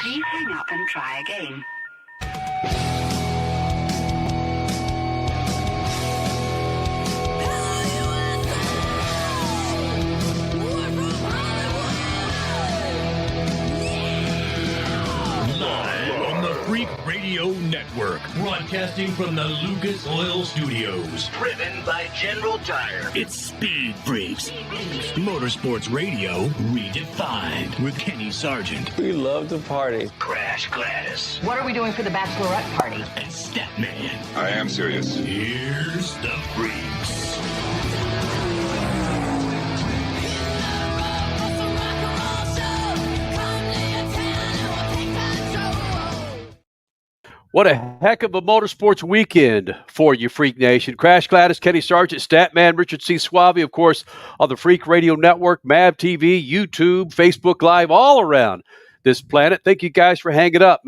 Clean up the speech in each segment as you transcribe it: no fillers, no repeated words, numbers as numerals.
Please hang up and try again. Freak Radio Network, broadcasting from the Lucas Oil Studios. Driven by General Tire. It's Speed Freaks. Motorsports Radio redefined with Kenny Sargent. We love to party. Crash Gladys. What are we doing for the bachelorette party? And Statman. I am serious. Here's the Freaks. What a heck of a motorsports weekend for you, Freak Nation. Crash Gladys, Kenny Sargent, Statman, Richard C. Suave, of course, on the Freak Radio Network, MAV TV, YouTube, Facebook Live, all around this planet. Thank you guys for hanging out,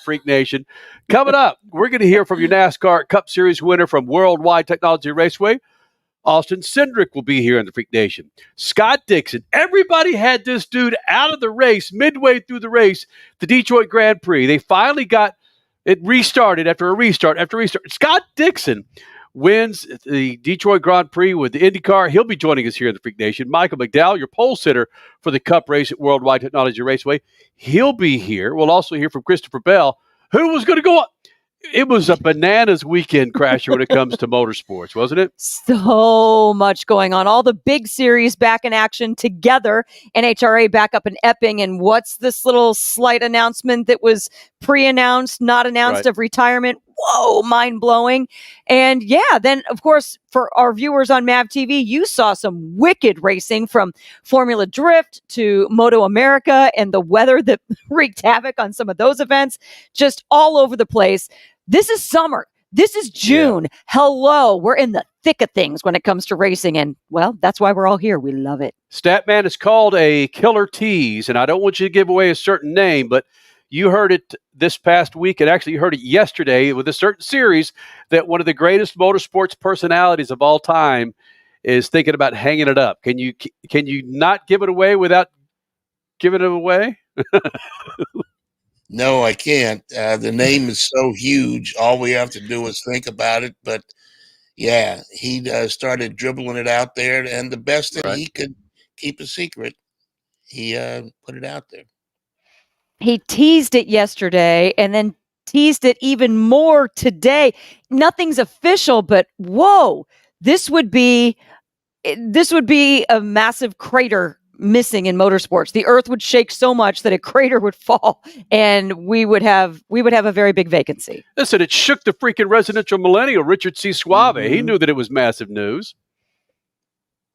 Freak Nation. Coming up, we're going to hear from your NASCAR Cup Series winner from Worldwide Technology Raceway. Austin Cindric will be here in the Freak Nation. Scott Dixon. Everybody had this dude out of the race midway through the race, the Detroit Grand Prix. They finally got it restarted after a restart. Scott Dixon wins the Detroit Grand Prix with the IndyCar. He'll be joining us here in the Freak Nation. Michael McDowell, your pole sitter for the Cup race at Worldwide Technology Raceway. He'll be here. We'll also hear from Christopher Bell, who was going to go on. It was a bananas weekend, Crasher, when it comes to motorsports, wasn't it? So much going on. All the big series back in action together. NHRA back up in Epping. And what's this little slight announcement that was pre-announced, not announced, of retirement? Whoa, mind-blowing. And yeah, then, of course, for our viewers on MAV TV, you saw some wicked racing from Formula Drift to Moto America and the weather that wreaked havoc on some of those events, just all over the place. This is summer. This is June. Yeah. Hello. We're in the thick of things when it comes to racing. And, well, that's why we're all here. We love it. Statman is called a killer tease, and I don't want you to give away a certain name, but you heard it this past week, and actually you heard it yesterday with a certain series that one of the greatest motorsports personalities of all time is thinking about hanging it up. Can you not give it away without giving it away? No, I can't. The name is so huge. All we have to do is think about it. But yeah, he started dribbling it out there, and the best that he could keep a secret, he put it out there. He teased it yesterday and then teased it even more today. Nothing's official, but whoa, this would be a massive crater missing in motorsports. The earth would shake so much that a crater would fall and we would have a very big vacancy. Listen, it shook the freaking residential millennial, Richard C. Suave. Mm-hmm. He knew that it was massive news.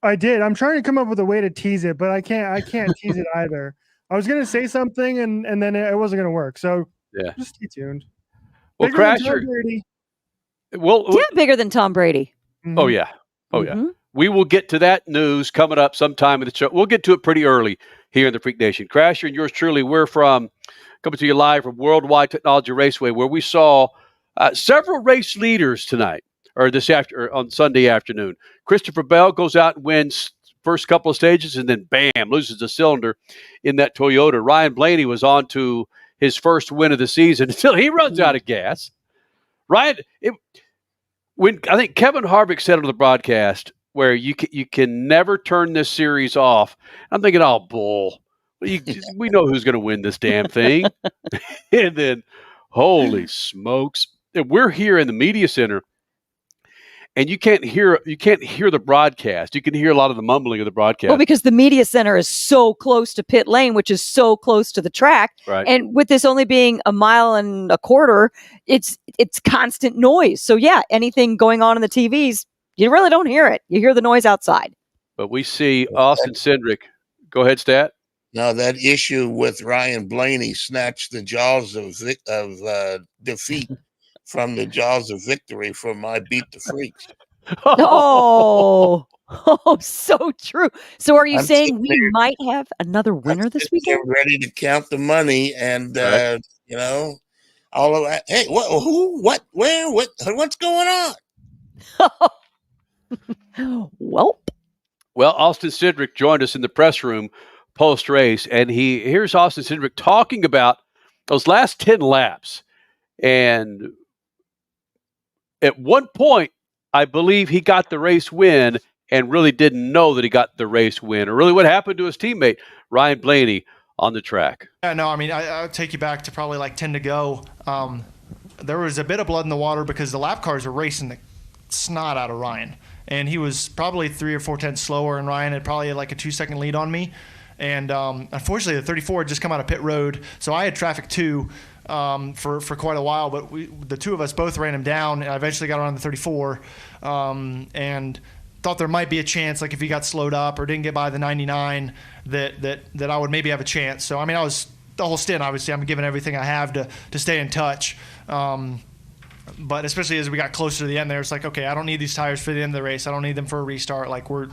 I did. I'm trying to come up with a way to tease it, but I can't tease it either. I was going to say something and then it wasn't going to work. So just stay tuned. Well, Crasher. Bigger than Tom Brady. Mm-hmm. Oh, yeah. Yeah. We will get to that news coming up sometime in the show. We'll get to it pretty early here in the Freak Nation. Crasher and yours truly, we're coming to you live from Worldwide Technology Raceway, where we saw several race leaders tonight, or on Sunday afternoon. Christopher Bell goes out and wins first couple of stages, and then bam, loses a cylinder in that Toyota. Ryan Blaney was on to his first win of the season until he runs out of gas. Ryan, when I think Kevin Harvick said on the broadcast, where you can never turn this series off. I'm thinking, oh, bull. We know who's going to win this damn thing. And then, holy smokes. We're here in the media center, and you can't hear the broadcast. You can hear a lot of the mumbling of the broadcast. Well, because the media center is so close to pit lane, which is so close to the track. Right. And with this only being a mile and a quarter, it's constant noise. So yeah, anything going on in the TVs, you really don't hear it. You hear the noise outside. But we see Austin Cindric. Go ahead, Stat. No, that issue with Ryan Blaney snatched the jaws of defeat from the jaws of victory for my Beat the Freaks. Oh, so true. So are you saying we might have another winner this weekend? Get ready to count the money and, all of that. Hey, what's going on? Well, Austin Cindric joined us in the press room post-race, and here's Austin Cindric talking about those last 10 laps. And at one point, I believe he got the race win and really didn't know that he got the race win, or really what happened to his teammate, Ryan Blaney, on the track. Yeah, no, I mean, I'll take you back to probably like 10 to go. There was a bit of blood in the water because the lap cars were racing the snot out of Ryan. And he was probably 3 or 4 tenths slower, and Ryan had probably like a 2-second lead on me. And unfortunately, the 34 had just come out of pit road, so I had traffic too for quite a while. But the two of us both ran him down, and I eventually got around the 34 and thought there might be a chance, like if he got slowed up or didn't get by the 99, that I would maybe have a chance. So I mean, I was the whole stint. Obviously, I'm giving everything I have to stay in touch. But especially as we got closer to the end there, it's like, okay, I don't need these tires for the end of the race. I don't need them for a restart. Like we're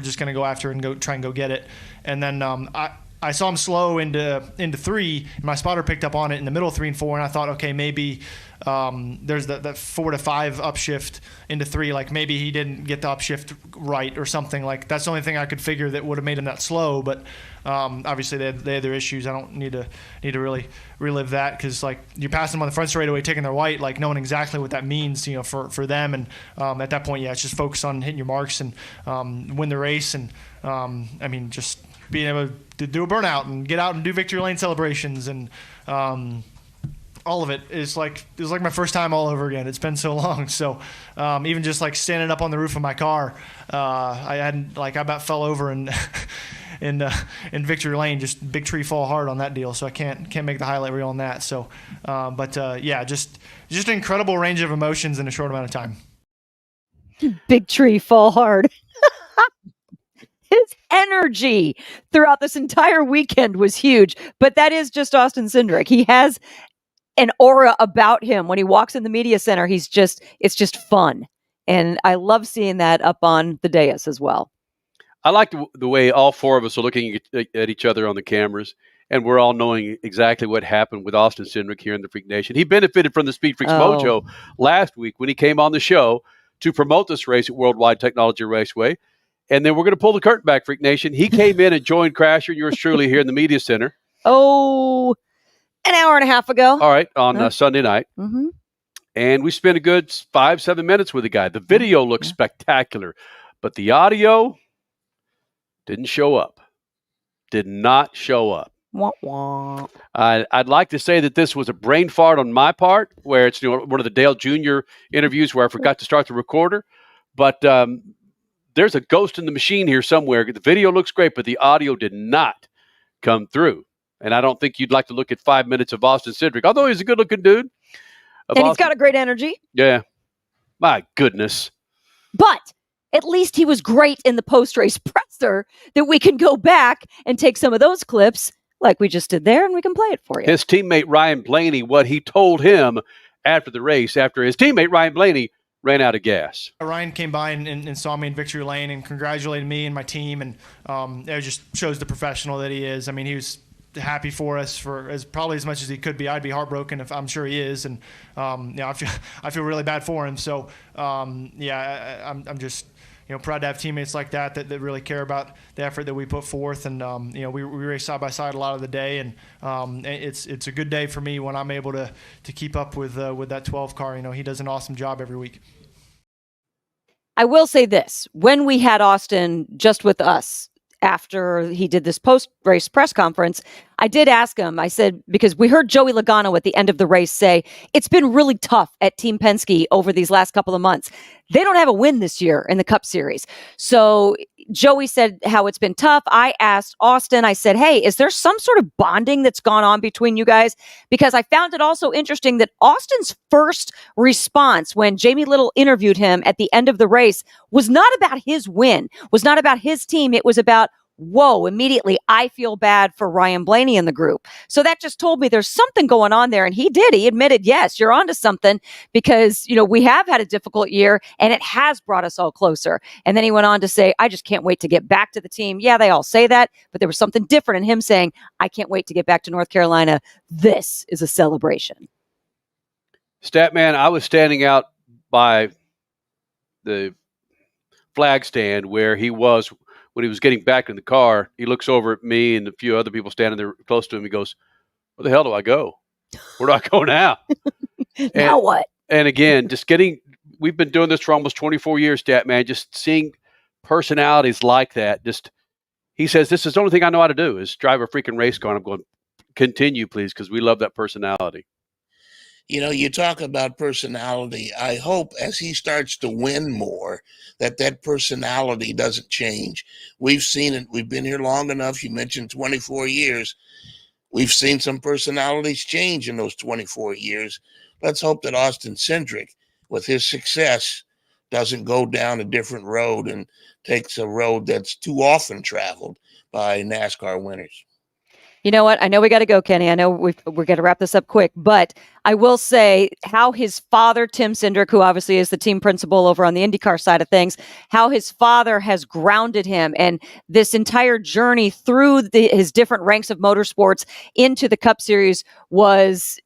just going to go after and try and go get it. And then I saw him slow into 3, and my spotter picked up on it in the middle of 3 and 4, and I thought, okay, maybe there's that 4 to 5 upshift into 3. Like maybe he didn't get the upshift right or something. Like that's the only thing I could figure that would have made him that slow. But obviously they had their issues. I don't need to really relive that, because like you're passing them on the front straightaway, taking their white, like knowing exactly what that means, for them. And at that point, yeah, it's just focus on hitting your marks and win the race. And I mean, just being able to do a burnout and get out and do victory lane celebrations and all of it is like, it was like my first time all over again. It's been so long. So even just like standing up on the roof of my car, I about fell over and in victory lane, just big tree fall hard on that deal. So I can't make the highlight reel on that. So yeah, just an incredible range of emotions in a short amount of time. Big tree fall hard. His energy throughout this entire weekend was huge, but that is just Austin Cindric. He has an aura about him. When he walks in the media center, it's just fun. And I love seeing that up on the dais as well. I like the way all 4 of us are looking at each other on the cameras, and we're all knowing exactly what happened with Austin Cindric here in the Freak Nation. He benefited from the SpeedFreaks mojo last week when he came on the show to promote this race at Worldwide Technology Raceway. And then we're going to pull the curtain back, Freak Nation. He came in and joined Crasher and yours truly here in the media center. Oh, an hour and a half ago. All right, on Sunday night. Mm-hmm. And we spent a good 5-7 minutes with the guy. The video looks spectacular, but the audio didn't show up. Did not show up. Wah, wah. I'd like to say that this was a brain fart on my part, where it's one of the Dale Jr. interviews where I forgot to start the recorder. But there's a ghost in the machine here somewhere. The video looks great, but the audio did not come through. And I don't think you'd like to look at 5 minutes of Austin Cindric, although he's a good-looking dude. And he's got a great energy. Yeah. My goodness. But at least he was great in the post-race presser that we can go back and take some of those clips like we just did there, and we can play it for you. His teammate, Ryan Blaney, what he told him after the race, after his teammate, Ryan Blaney, ran out of gas. Ryan came by and saw me in victory lane and congratulated me and my team, and it just shows the professional that he is. I mean, he was happy for us for probably as much as he could be. I'd be heartbroken if I'm sure he is, and I feel really bad for him. So yeah, I'm just proud to have teammates like that really care about the effort that we put forth, and we race side by side a lot of the day, and it's a good day for me when I'm able to keep up with that 12 car. He does an awesome job every week. I will say this: when we had Austin just with us after he did this post-race press conference, I did ask him, I said, because we heard Joey Logano at the end of the race say, it's been really tough at Team Penske over these last couple of months. They don't have a win this year in the Cup Series. So Joey said how it's been tough. I asked Austin, I said, hey, is there some sort of bonding that's gone on between you guys? Because I found it also interesting that Austin's first response when Jamie Little interviewed him at the end of the race was not about his win, was not about his team. It was about, whoa, immediately I feel bad for Ryan Blaney in the group. So that just told me there's something going on there. And he did. He admitted, yes, you're onto something, because, we have had a difficult year and it has brought us all closer. And then he went on to say, I just can't wait to get back to the team. Yeah, they all say that, but there was something different in him saying, I can't wait to get back to North Carolina. This is a celebration. Statman, I was standing out by the flag stand where he was when he was getting back in the car, he looks over at me and a few other people standing there close to him. He goes, "Where the hell do I go? Where do I go now?" Now what? And again, we've been doing this for almost 24 years, Statman, just seeing personalities like that. He says, this is the only thing I know how to do is drive a freaking race car. And I'm going, continue, please, because we love that personality. You know, you talk about personality. I hope as he starts to win more, that personality doesn't change. We've seen it. We've been here long enough. You mentioned 24 years. We've seen some personalities change in those 24 years. Let's hope that Austin Cindric, with his success, doesn't go down a different road and takes a road that's too often traveled by NASCAR winners. You know what? I know we got to go, Kenny. I know we're going to wrap this up quick, but I will say how his father, Tim Cindric, who obviously is the team principal over on the IndyCar side of things, how his father has grounded him, and this entire journey through his different ranks of motorsports into the Cup Series was,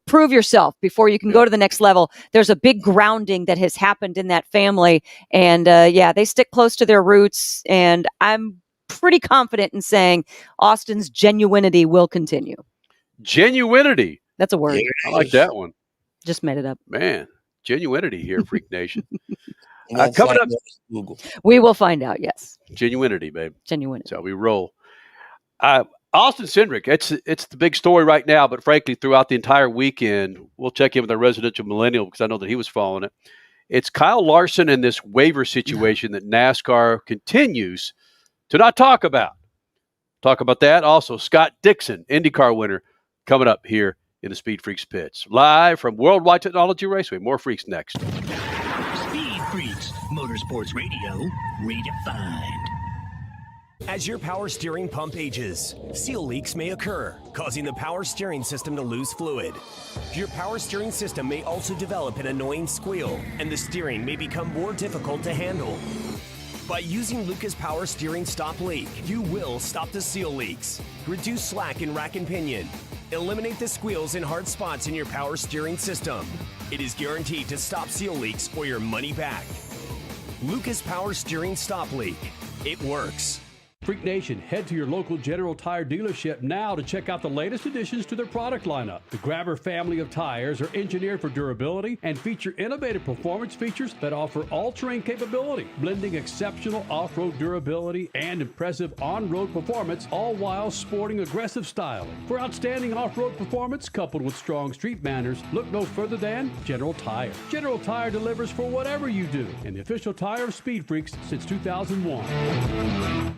prove yourself before you can go to the next level. There's a big grounding that has happened in that family, and they stick close to their roots, and I'm pretty confident in saying Austin's genuinity will continue. Genuinity. That's a word. I like that one. Just made it up. Man, genuinity here, Freak Nation. Coming up, Google. We will find out, yes. Genuinity, babe. Genuinity. So we roll. Austin Cindric, it's the big story right now, but frankly, throughout the entire weekend, we'll check in with our residential millennial because I know that he was following it. It's Kyle Larson in this waiver situation that NASCAR continues to not talk about. Talk about that. Also, Scott Dixon, IndyCar winner, coming up here in the Speed Freaks pits. Live from Worldwide Technology Raceway. More Freaks next. Speed Freaks, Motorsports Radio, redefined. As your power steering pump ages, seal leaks may occur, causing the power steering system to lose fluid. Your power steering system may also develop an annoying squeal, and the steering may become more difficult to handle. By using Lucas Power Steering Stop Leak, you will stop the seal leaks, reduce slack in rack and pinion, eliminate the squeals and hard spots in your power steering system. It is guaranteed to stop seal leaks or your money back. Lucas Power Steering Stop Leak. It works. Freak Nation, head to your local General Tire dealership now to check out the latest additions to their product lineup. The Grabber family of tires are engineered for durability and feature innovative performance features that offer all-terrain capability, blending exceptional off-road durability and impressive on-road performance, all while sporting aggressive styling. For outstanding off-road performance coupled with strong street manners, look no further than General Tire. General Tire delivers for whatever you do, and the official tire of Speed Freaks since 2001.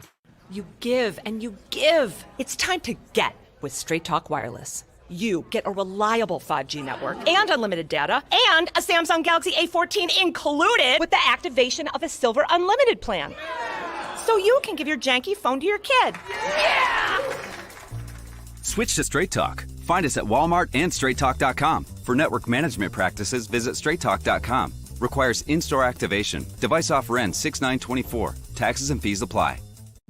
You give and you give. It's time to get with Straight Talk Wireless. You get a reliable 5G network and unlimited data and a Samsung Galaxy A14 included with the activation of a Silver Unlimited plan. So you can give your janky phone to your kid. Yeah! Switch to Straight Talk. Find us at Walmart and StraightTalk.com. For network management practices, visit StraightTalk.com. Requires in-store activation. Device offer ends 6/9/24. Taxes and fees apply.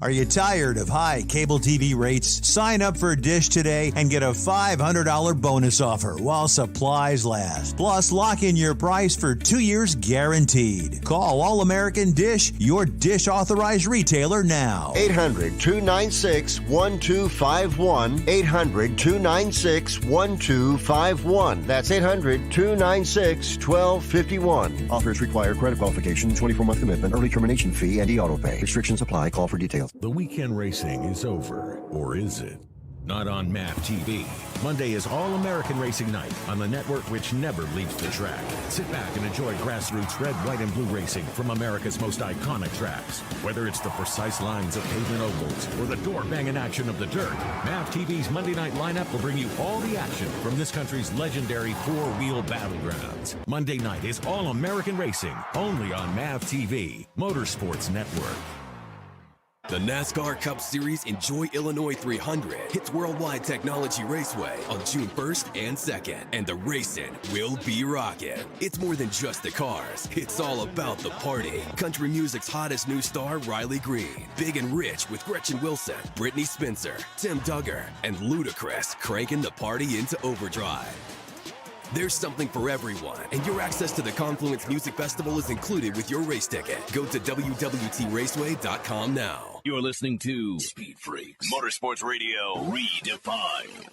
Are you tired of high cable TV rates? Sign up for Dish today and get a $500 bonus offer while supplies last. Plus, lock in your price for 2 years guaranteed. Call All-American Dish, your Dish authorized retailer now. 800-296-1251. 800-296-1251. That's 800-296-1251. Offers require credit qualification, 24-month commitment, early termination fee, and e-auto pay. Restrictions apply. Call for details. The weekend racing is over, or is it? Not on MAV TV. Monday is All-American Racing Night on the network which never leaves the track. Sit back and enjoy grassroots red, white, and blue racing from America's most iconic tracks. Whether it's the precise lines of pavement ovals or the door-banging action of the dirt, MAV TV's Monday night lineup will bring you all the action from this country's legendary four-wheel battlegrounds. Monday night is All-American Racing, only on MAV TV, Motorsports Network. The NASCAR Cup Series Enjoy Illinois 300 hits Worldwide Technology Raceway on June 1st and 2nd, and the racing will be rocking. It's more than just the cars, it's all about the party. Country music's hottest new star, Riley Green, Big and Rich with Gretchen Wilson, Brittany Spencer, Tim Duggar, and Ludacris cranking the party into overdrive. There's something for everyone, and your access to the Confluence Music Festival is included with your race ticket. Go to WWTRaceway.com now. You're listening to Speed Freaks, Motorsports Radio Redefined.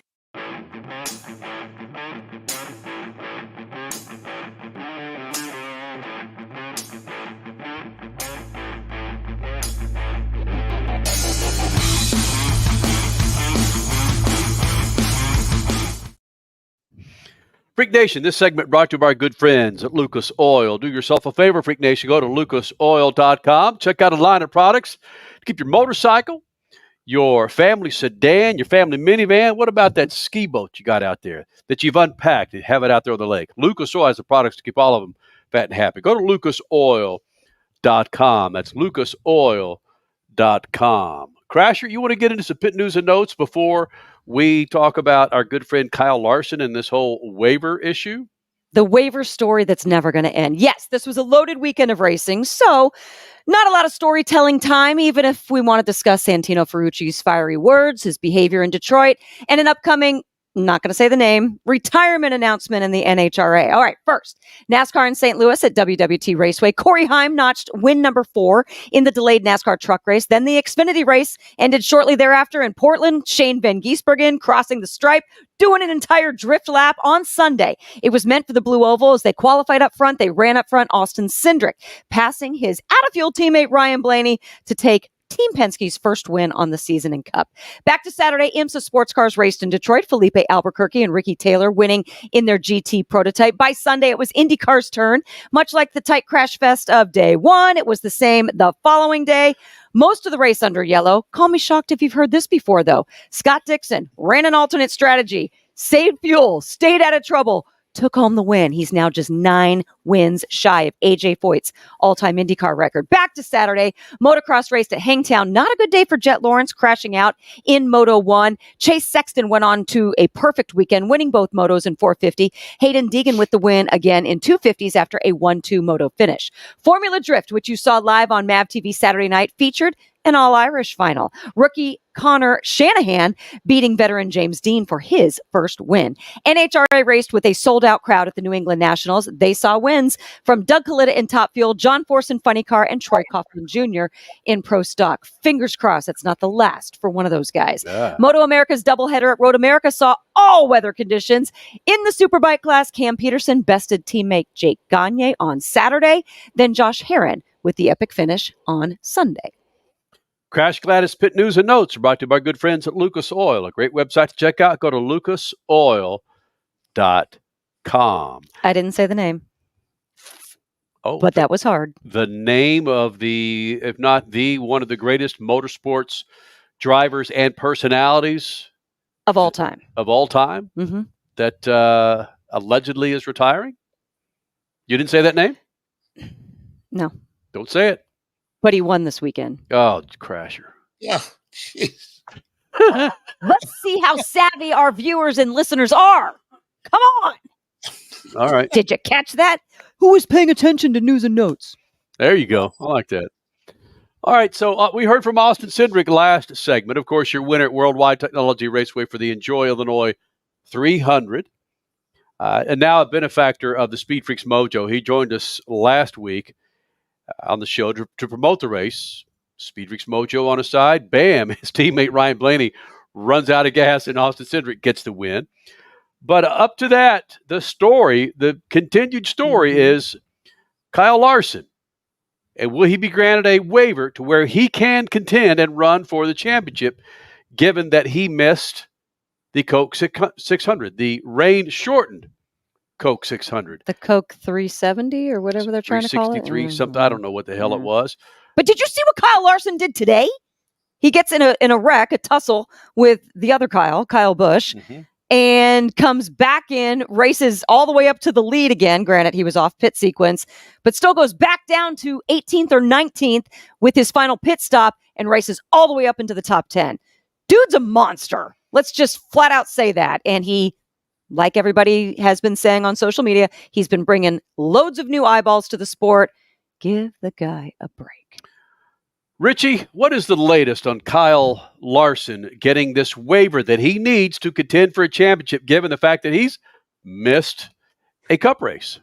Freak Nation, this segment brought to you by our good friends at Lucas Oil. Do yourself a favor, Freak Nation. Go to lucasoil.com. Check out a line of products to keep your motorcycle, your family sedan, your family minivan. What about that ski boat you got out there that you've unpacked and have it out there on the lake? Lucas Oil has the products to keep all of them fat and happy. Go to lucasoil.com. That's lucasoil.com. Crasher, you want to get into some pit news and notes before we talk about our good friend Kyle Larson and this whole waiver issue? The waiver story that's never going to end. Yes, this was a loaded weekend of racing, so not a lot of storytelling time, even if we want to discuss Santino Ferrucci's fiery words, his behavior in Detroit, and an upcoming, not going to say the name, retirement announcement in the NHRA. All right, first, NASCAR in St. Louis at WWT Raceway. Corey Heim notched win number 4 in the delayed NASCAR truck race. Then the Xfinity race ended shortly thereafter in Portland. Shane Van Gisbergen crossing the stripe, doing an entire drift lap on Sunday. It was meant for the Blue Oval as they qualified up front. They ran up front Austin Cindric, passing his out-of-fuel teammate Ryan Blaney to take Team Penske's first win on the season in Cup. Back to Saturday, IMSA Sports Cars raced in Detroit. Felipe Albuquerque and Ricky Taylor winning in their GT prototype. By Sunday, it was IndyCar's turn. Much like the tight crash fest of day one, it was the same the following day. Most of the race under yellow. Call me shocked if you've heard this before, though. Scott Dixon ran an alternate strategy, saved fuel, stayed out of trouble, took home the win. He's now just 9 wins shy of AJ Foyt's all-time IndyCar record. Back to Saturday, motocross raced at Hangtown. Not a good day for Jet Lawrence, crashing out in Moto 1. Chase Sexton went on to a perfect weekend, winning both motos in 450. Hayden Deegan with the win again in 250s after a 1-2 moto finish. Formula Drift, which you saw live on MAV TV Saturday night, featured an all-Irish final. Rookie Connor Shanahan beating veteran James Dean for his first win. NHRA raced with a sold-out crowd at the New England Nationals. They saw wins from Doug Kalitta in Top Fuel, John Force in Funny Car, and Troy Kaufman Jr. in Pro Stock. Fingers crossed that's not the last for one of those guys. Yeah. Moto America's doubleheader at Road America saw all weather conditions. In the Superbike class, Cam Peterson bested teammate Jake Gagne on Saturday, then Josh Herron with the epic finish on Sunday. Crash Gladys Pit News and Notes are brought to you by our good friends at Lucas Oil, a great website to check out. Go to lucasoil.com. I didn't say the name. Oh, but that was hard. The name of the, if not the, one of the greatest motorsports drivers and personalities of all time. Mm-hmm. That allegedly is retiring. You didn't say that name? No. Don't say it. But he won this weekend. Oh, Crasher. Yeah. Jeez. Let's see how savvy our viewers and listeners are. Come on. All right. Did you catch that? Who was paying attention to news and notes? There you go. I like that. All right. So we heard from Austin Cindric last segment. Of course, your winner at Worldwide Technology Raceway for the Enjoy Illinois 300. And now a benefactor of the Speed Freaks Mojo. He joined us last week on the show to promote the race. Speed Freaks Mojo on his side. Bam! His teammate Ryan Blaney runs out of gas and Austin Cindric gets the win. But up to that, the continued story is Kyle Larson. And will he be granted a waiver to where he can contend and run for the championship, given that he missed the Coke 600, the rain-shortened Coke 600. The Coke 370 or whatever they're trying to call it. 363, something. I don't know what the hell it was. But did you see what Kyle Larson did today? He gets in a wreck, a tussle with the other Kyle Busch, and comes back in, races all the way up to the lead again. Granted, he was off pit sequence, but still goes back down to 18th or 19th with his final pit stop and races all the way up into the top 10. Dude's a monster. Let's just flat out say that. And he, like everybody has been saying on social media, he's been bringing loads of new eyeballs to the sport. Give the guy a break. Richie, what is the latest on Kyle Larson getting this waiver that he needs to contend for a championship, given the fact that he's missed a Cup race.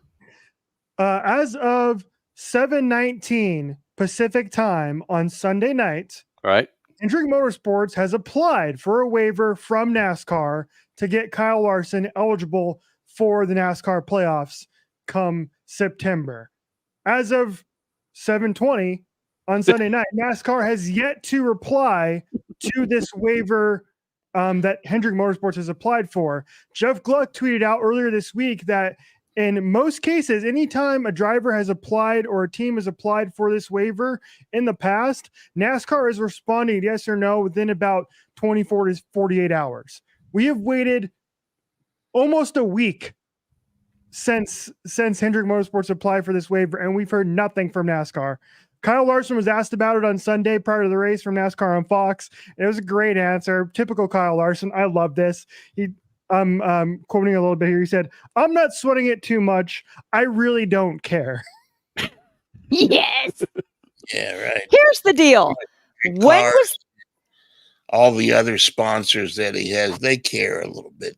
As of 7:19 Pacific time on Sunday night, right? Cindric Motorsports has applied for a waiver from NASCAR to get Kyle Larson eligible for the NASCAR playoffs come September. As of 7:20 on Sunday night, NASCAR has yet to reply to this waiver that Cindric Motorsports has applied for. Jeff Gluck tweeted out earlier this week that in most cases, anytime a driver has applied or a team has applied for this waiver in the past, NASCAR is responding yes or no within about 24 to 48 hours. We have waited almost a week since Cindric Motorsports applied for this waiver, and we've heard nothing from NASCAR. Kyle Larson was asked about it on Sunday prior to the race from NASCAR on Fox. It was a great answer. Typical Kyle Larson. I love this. I'm quoting a little bit here. He said, "I'm not sweating it too much. I really don't care." Yes. Yeah, right. Here's the deal. When was all the other sponsors that he has, they care a little bit.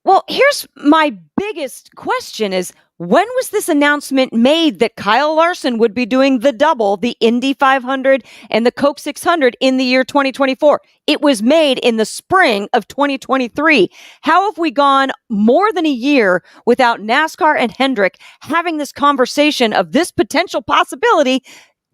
Well, here's my biggest question is, when was this announcement made that Kyle Larson would be doing the double, the Indy 500 and the Coke 600 in the year 2024? It was made in the spring of 2023. How have we gone more than a year without NASCAR and Hendrick having this conversation of this potential possibility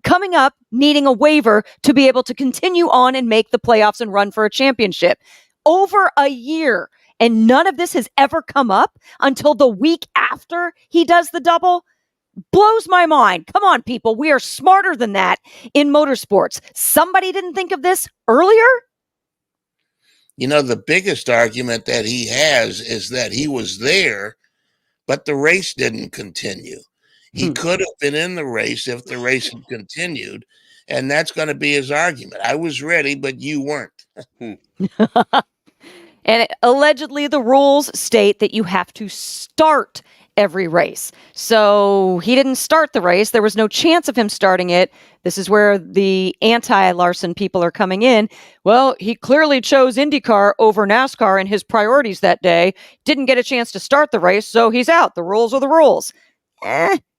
coming up, needing a waiver to be able to continue on and make the playoffs and run for a championship? Over a year. And none of this has ever come up until the week after he does the double. Blows my mind. Come on, people. We are smarter than that in motorsports. Somebody didn't think of this earlier? You know, the biggest argument that he has is that he was there, but the race didn't continue. He could have been in the race if the race had continued, and that's going to be his argument. I was ready, but you weren't. And allegedly, the rules state that you have to start every race. So he didn't start the race. There was no chance of him starting it. This is where the anti-Larson people are coming in. Well, he clearly chose IndyCar over NASCAR in his priorities that day. Didn't get a chance to start the race, so he's out. The rules are the rules.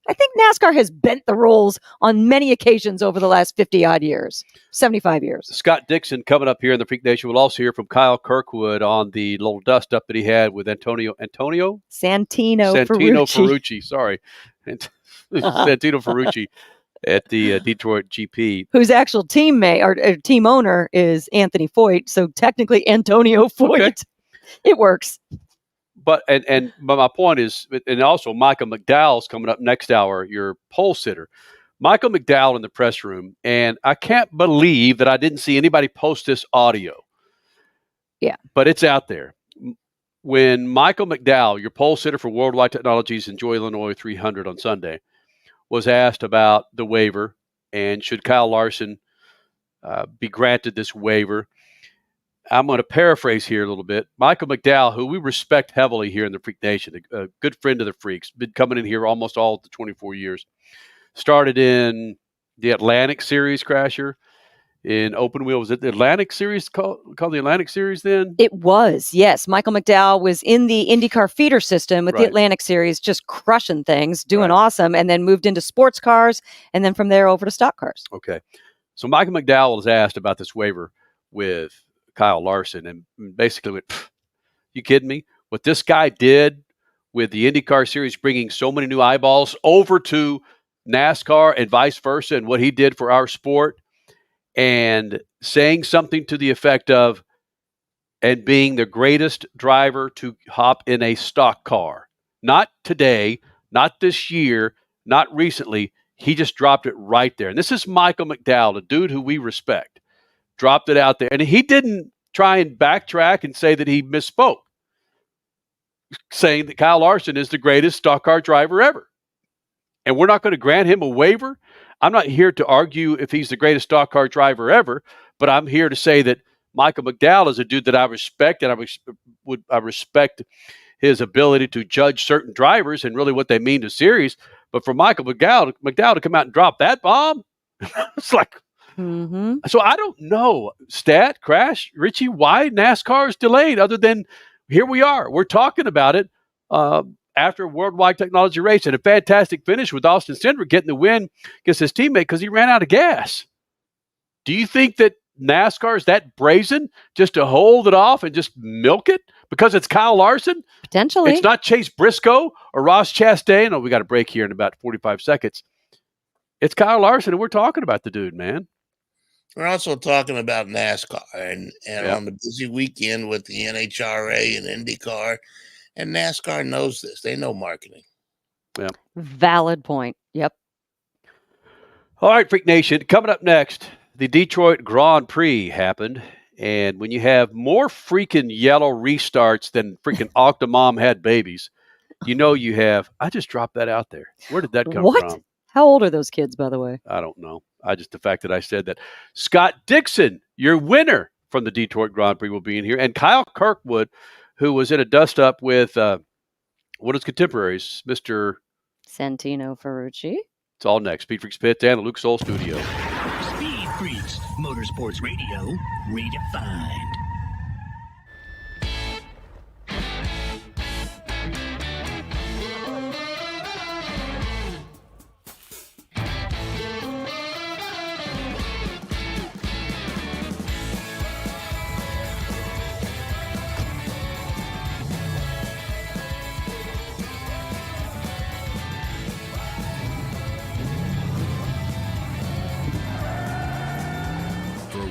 I think NASCAR has bent the rules on many occasions over the last 50-odd years, 75 years. Scott Dixon coming up here in the Freak Nation. We'll also hear from Kyle Kirkwood on the little dust-up that he had with Santino Ferrucci. Sorry. Santino Ferrucci at the Detroit GP. Whose actual teammate or team owner is Anthony Foyt, so technically Antonio Foyt. Okay. It works. But my point is, and also Michael McDowell's coming up next hour, your pole sitter. Michael McDowell in the press room, and I can't believe that I didn't see anybody post this audio. Yeah. But it's out there. When Michael McDowell, your pole sitter for Worldwide Technologies Enjoy Illinois 300 on Sunday, was asked about the waiver and should Kyle Larson be granted this waiver, I'm going to paraphrase here a little bit. Michael McDowell, who we respect heavily here in the Freak Nation, a good friend of the Freaks, been coming in here almost all of the 24 years. Started in the Atlantic Series, Crasher, in open wheel. Was it the Atlantic Series called the Atlantic Series then? It was, yes. Michael McDowell was in the IndyCar feeder system with the Atlantic Series, just crushing things, doing awesome, and then moved into sports cars, and then from there over to stock cars. Okay. So Michael McDowell was asked about this waiver with Kyle Larson and basically went, you kidding me? What this guy did with the IndyCar series, bringing so many new eyeballs over to NASCAR and vice versa, and what he did for our sport, and saying something to the effect of, and being the greatest driver to hop in a stock car. Not today, not this year, not recently. He just dropped it right there. And this is Michael McDowell, a dude who we respect. Dropped it out there. And he didn't try and backtrack and say that he misspoke, saying that Kyle Larson is the greatest stock car driver ever. And we're not going to grant him a waiver. I'm not here to argue if he's the greatest stock car driver ever, but I'm here to say that Michael McDowell is a dude that I respect, and I respect his ability to judge certain drivers and really what they mean to series. But for Michael McDowell to come out and drop that bomb, it's like, So I don't know, Crash, Richie, why NASCAR is delayed other than here we are. We're talking about it. after Worldwide Technology Race, and a fantastic finish with Austin Cindric getting the win against his teammate because he ran out of gas. Do you think that NASCAR is that brazen just to hold it off and just milk it because it's Kyle Larson? Potentially. It's not Chase Briscoe or Ross Chastain. Oh, we got a break here in about 45 seconds. It's Kyle Larson, and we're talking about the dude, man. We're also talking about NASCAR and on the busy weekend with the NHRA and IndyCar. And NASCAR knows this. They know marketing. Yeah. Valid point. Yep. All right, Freak Nation. Coming up next, the Detroit Grand Prix happened. And when you have more freaking yellow restarts than freaking Octomom had babies, you know you have. I just dropped that out there. Where did that come from? How old are those kids, by the way? I don't know. The fact that I said that. Scott Dixon, your winner from the Detroit Grand Prix, will be in here. And Kyle Kirkwood, who was in a dust-up with one of his contemporaries, Mr. Santino Ferrucci. It's all next. Speed Freaks Pits and the Luke Soul Studio. Speed Freaks, Motorsports Radio, redefined.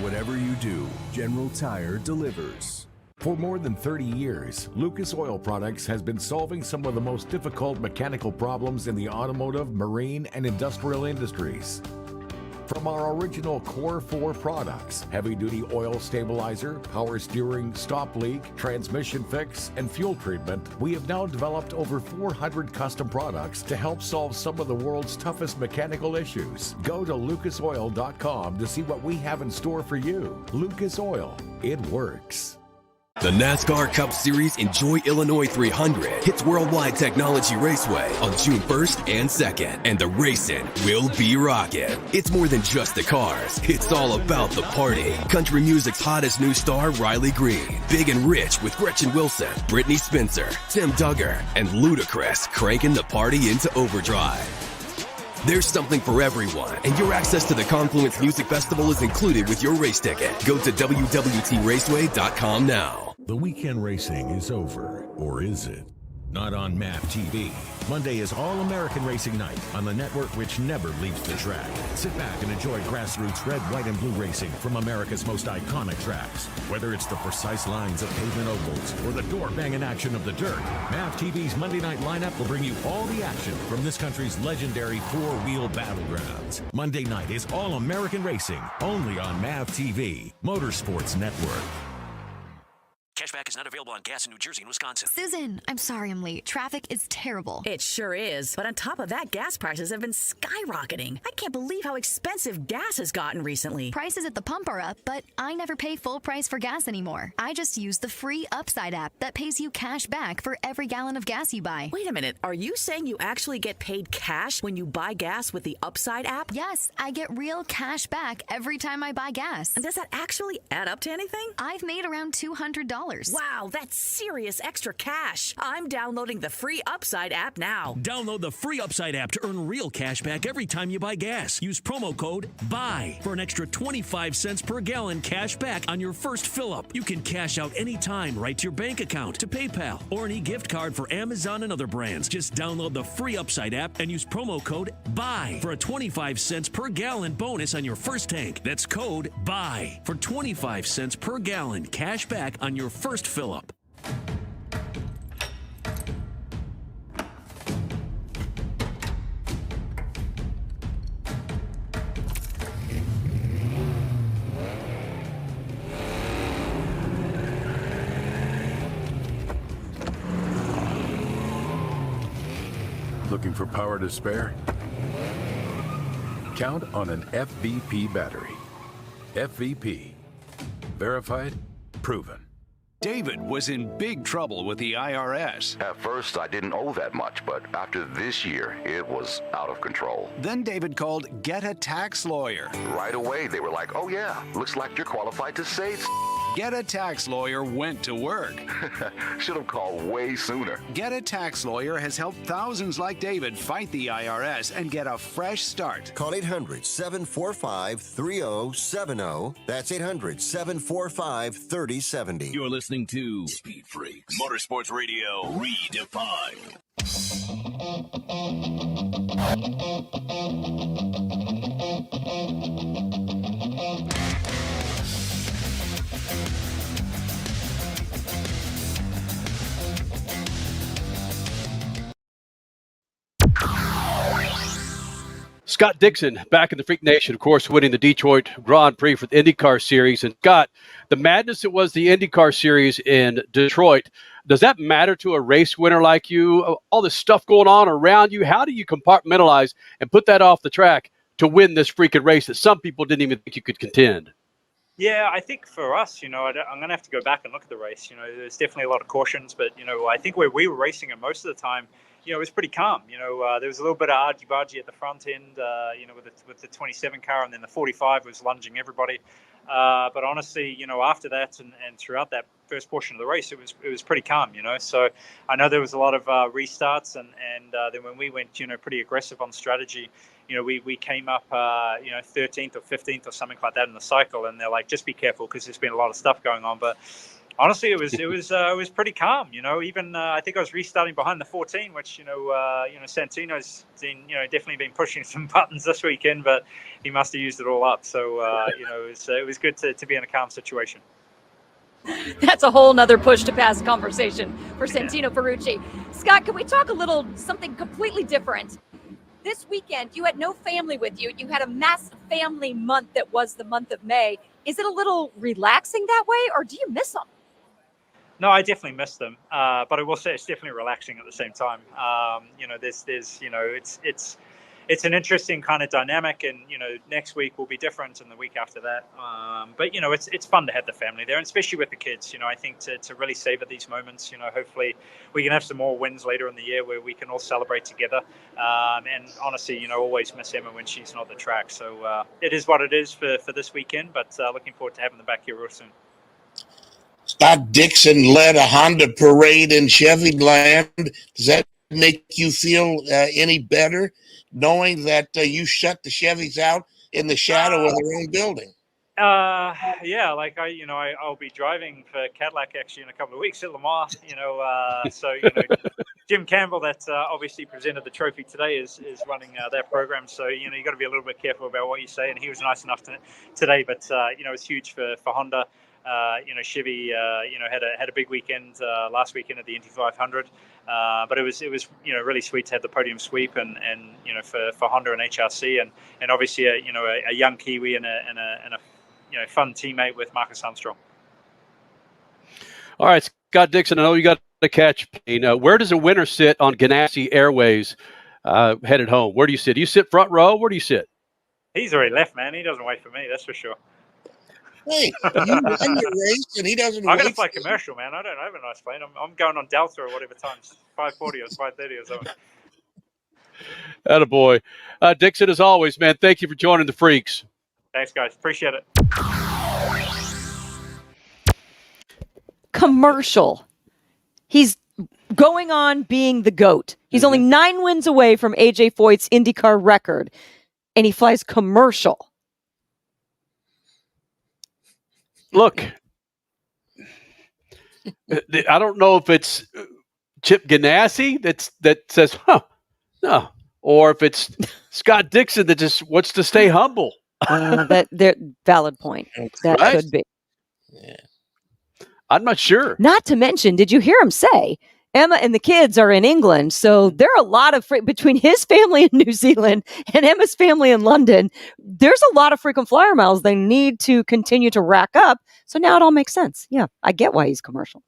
Whatever you do, General Tire delivers. For more than 30 years, Lucas Oil Products has been solving some of the most difficult mechanical problems in the automotive, marine, and industrial industries. From our original Core 4 products, heavy-duty oil stabilizer, power steering, stop leak, transmission fix, and fuel treatment, we have now developed over 400 custom products to help solve some of the world's toughest mechanical issues. Go to lucasoil.com to see what we have in store for you. Lucas Oil, it works. The NASCAR Cup Series Enjoy Illinois 300 hits Worldwide Technology Raceway on June 1st and 2nd, and the racing will be rocking. It's more than just the cars. It's all about the party. Country music's hottest new star, Riley Green. Big and Rich with Gretchen Wilson, Brittany Spencer, Tim Duggar, and Ludacris cranking the party into overdrive. There's something for everyone, and your access to the Confluence Music Festival is included with your race ticket. Go to WWTRaceway.com now. The weekend racing is over, or is it? Not on MAP TV. Monday is All-American Racing Night on the network which never leaves the track. Sit back and enjoy grassroots red, white, and blue racing from America's most iconic tracks. Whether it's the precise lines of pavement ovals or the door-banging action of the dirt, MAP TV's Monday night lineup will bring you all the action from this country's legendary four-wheel battlegrounds. Monday night is All-American Racing, only on MAP TV, Motorsports Network. Cashback is not available on gas in New Jersey and Wisconsin. Susan, I'm sorry I'm late. Traffic is terrible. It sure is. But on top of that, gas prices have been skyrocketing. I can't believe how expensive gas has gotten recently. Prices at the pump are up, but I never pay full price for gas anymore. I just use the free Upside app that pays you cash back for every gallon of gas you buy. Wait a minute. Are you saying you actually get paid cash when you buy gas with the Upside app? Yes, I get real cash back every time I buy gas. And does that actually add up to anything? I've made around $200. Wow, that's serious extra cash. I'm downloading the free Upside app now. Download the free Upside app to earn real cash back every time you buy gas. Use promo code BUY for an extra 25 cents per gallon cash back on your first fill-up. You can cash out anytime right to your bank account, to PayPal, or an e-gift card for Amazon and other brands. Just download the free Upside app and use promo code BUY for a 25 cents per gallon bonus on your first tank. That's code BUY for 25 cents per gallon cash back on your first fill-up. Looking for power to spare? Count on an FVP battery. FVP. Verified, proven. David was in big trouble with the IRS. At first, I didn't owe that much, but after this year, it was out of control. Then David called Get a Tax Lawyer. Right away, they were like, oh yeah, looks like you're qualified to save. Get a Tax Lawyer went to work. Should have called way sooner. Get a Tax Lawyer has helped thousands like David fight the IRS and get a fresh start. Call 800-745-3070. That's 800-745-3070. You're listening to Speed Freaks, Motorsports Radio Redefined. Scott Dixon back in the Freak Nation, of course, winning the Detroit Grand Prix for the IndyCar Series. And Scott, the madness it was the IndyCar Series in Detroit, does that matter to a race winner like you? All this stuff going on around you, how do you compartmentalize and put that off the track to win this freaking race that some people didn't even think you could contend? Yeah, I think for us, I'm going to have to go back and look at the race. There's definitely a lot of cautions, but, I think where we were racing it most of the time, it was pretty calm. There was a little bit of argy-bargy at the front end, with the 27 car, and then the 45 was lunging everybody. But honestly, after that and throughout that first portion of the race, it was pretty calm, So I know there was a lot of restarts, and then when we went, pretty aggressive on strategy, we came up, 13th or 15th or something like that in the cycle, and they're like, just be careful because there's been a lot of stuff going on. But honestly, it was pretty calm. Even I think I was restarting behind the 14, which Santino's been definitely been pushing some buttons this weekend, but he must have used it all up. So it was good to be in a calm situation. That's a whole nother push to pass conversation for Santino Ferrucci. Scott, can we talk a little something completely different? This weekend, you had no family with you. You had a massive family month that was the month of May. Is it a little relaxing that way, or do you miss them? No, I definitely miss them. But I will say it's definitely relaxing at the same time. It's an interesting kind of dynamic, and next week will be different, and the week after that. But it's fun to have the family there, and especially with the kids. I think to really savor these moments. Hopefully we can have some more wins later in the year where we can all celebrate together. And honestly, always miss Emma when she's not at the track. So it is what it is for this weekend. But looking forward to having them back here real soon. Scott Dixon led a Honda parade in Chevy land. Does that make you feel any better, knowing that you shut the Chevys out in the shadow of their own building? Yeah, like I'll be driving for Cadillac actually in a couple of weeks at Lamar. So Jim Campbell, that obviously presented the trophy today, is running that program. So you got to be a little bit careful about what you say. And he was nice enough today, but it's huge for Honda. Chevy, had a big weekend last weekend at the Indy 500, but it was really sweet to have the podium sweep and for Honda and HRC and obviously a young Kiwi and a fun teammate with Marcus Armstrong. All right, Scott Dixon, I know you got to catch. Where does a winner sit on Ganassi Airways headed home? Where do you sit? Do you sit front row? Where do you sit? He's already left, man. He doesn't wait for me, that's for sure. Hey, you won your race, and he doesn't. I got to fly commercial, man. I don't have a nice plane. I'm going on Delta or whatever times, 5:40 or 5:30 or something. Attaboy. Dixon, as always, man, thank you for joining the Freaks. Thanks, guys. Appreciate it. Commercial. He's going on being the GOAT. He's only 9 wins away from AJ Foyt's IndyCar record, and he flies commercial. Look, I don't know if it's Chip Ganassi that says, no, or if it's Scott Dixon that just wants to stay humble. Valid point. That right? could be. Yeah. I'm not sure. Not to mention, did you hear him say Emma and the kids are in England? So there are a lot of between his family in New Zealand and Emma's family in London. There's a lot of frequent flyer miles they need to continue to rack up. So now it all makes sense. Yeah, I get why he's commercial.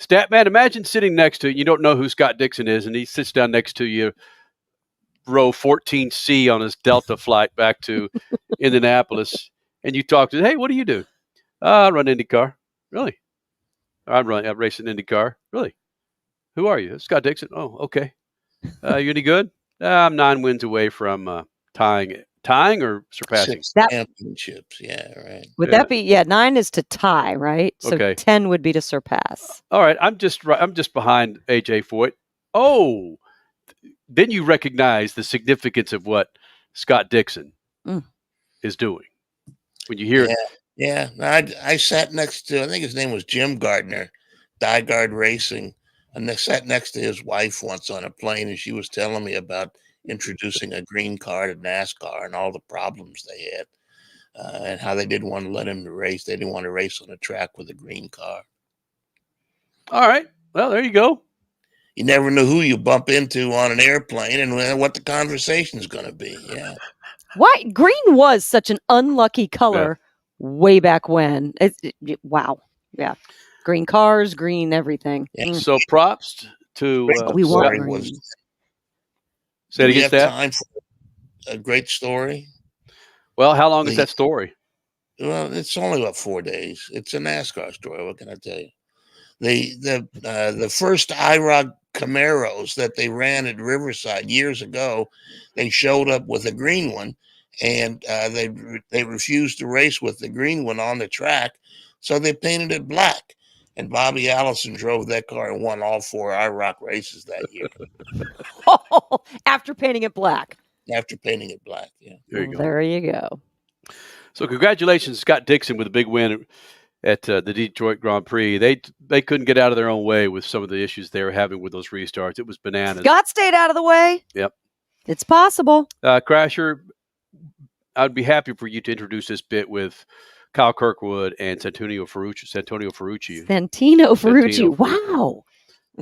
Statman, imagine sitting next to you don't know who Scott Dixon is, and he sits down next to you, row 14C on his Delta flight back to Indianapolis, and you talk to him. Hey, what do you do? I run IndyCar. Really? I'm racing IndyCar. Really? Who are you? Scott Dixon. Oh, okay. You any good? I'm 9 wins away from tying tying or surpassing? 6 championships. Yeah, right. Would that be 9 is to tie, right? So Okay. 10 would be to surpass. All right, I'm just behind AJ Foyt. Oh, then you recognize the significance of what Scott Dixon is doing when you hear. Yeah. I sat next to, I think his name was Jim Gardner, Diegard Racing, and I sat next to his wife once on a plane, and she was telling me about introducing a green car to NASCAR and all the problems they had, and how they didn't want to let him race. They didn't want to race on a track with a green car. All right. Well, there you go. You never know who you bump into on an airplane and what the conversation is going to be. Yeah. Why green was such an unlucky color way back when? Wow. Yeah. Green cars, green everything. So props to we want green. Say it Do we against have that. time for a great story? Well, how long is that story? Well, it's only about 4 days. It's a NASCAR story. What can I tell you? The first IROC Camaros that they ran at Riverside years ago, they showed up with a green one, and they refused to race with the green one on the track, so they painted it black. And Bobby Allison drove that car and won all 4 IROC races that year. After painting it black. After painting it black, yeah. There you go. There you go. So congratulations, Scott Dixon, with a big win at the Detroit Grand Prix. They couldn't get out of their own way with some of the issues they were having with those restarts. It was bananas. Scott stayed out of the way. Yep. It's possible. Crasher, I'd be happy for you to introduce this bit with Kyle Kirkwood and Santino Ferrucci. Wow.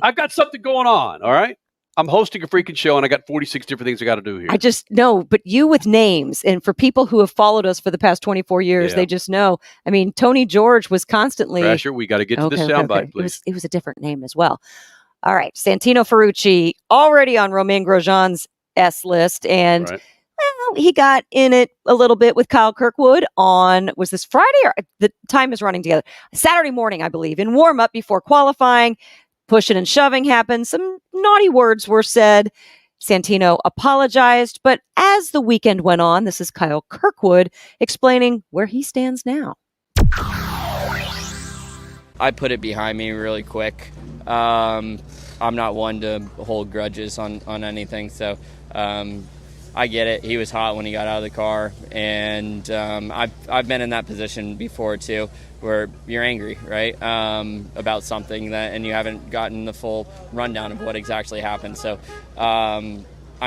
I've got something going on, all right? I'm hosting a freaking show, and I got 46 different things I got to do here. I just know, but you with names, and for people who have followed us for the past 24 years, they just know. I mean, Tony George was constantly. Crasher, we got to get to the soundbite, please. It was a different name as well. All right, Santino Ferrucci already on Romain Grosjean's S list, and well, he got in it a little bit with Kyle Kirkwood on, was this Friday or the time is running together? Saturday morning, I believe, in warm up before qualifying. Pushing and shoving happened. Some naughty words were said. Santino apologized. But as the weekend went on, this is Kyle Kirkwood explaining where he stands now. I put it behind me really quick. I'm not one to hold grudges on anything. So I get it. He was hot when he got out of the car. And I've been in that position before, too, where you're angry, right, about something and you haven't gotten the full rundown of what exactly happened. So, I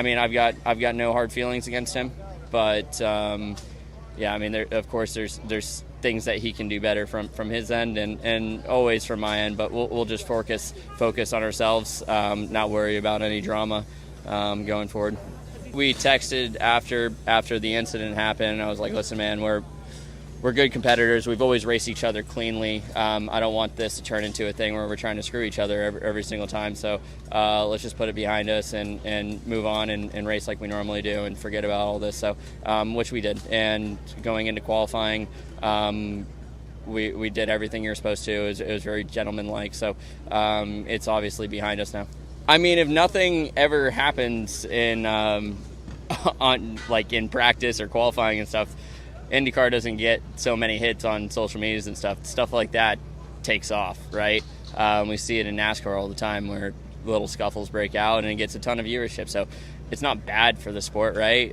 mean, I've got no hard feelings against him, but yeah, I mean, of course, there's things that he can do better from his end and always from my end. But we'll just focus on ourselves, not worry about any drama going forward. We texted after the incident happened, and I was like, listen, man, we're good competitors. We've always raced each other cleanly. I don't want this to turn into a thing where we're trying to screw each other every single time. So let's just put it behind us and move on and race like we normally do and forget about all this. So which we did. And going into qualifying, we did everything you're supposed to. It was very gentlemanlike. So it's obviously behind us now. I mean, if nothing ever happens in in practice or qualifying and stuff, IndyCar doesn't get so many hits on social medias and stuff like that takes off, right? We see it in NASCAR all the time where little scuffles break out and it gets a ton of viewership. So it's not bad for the sport, right?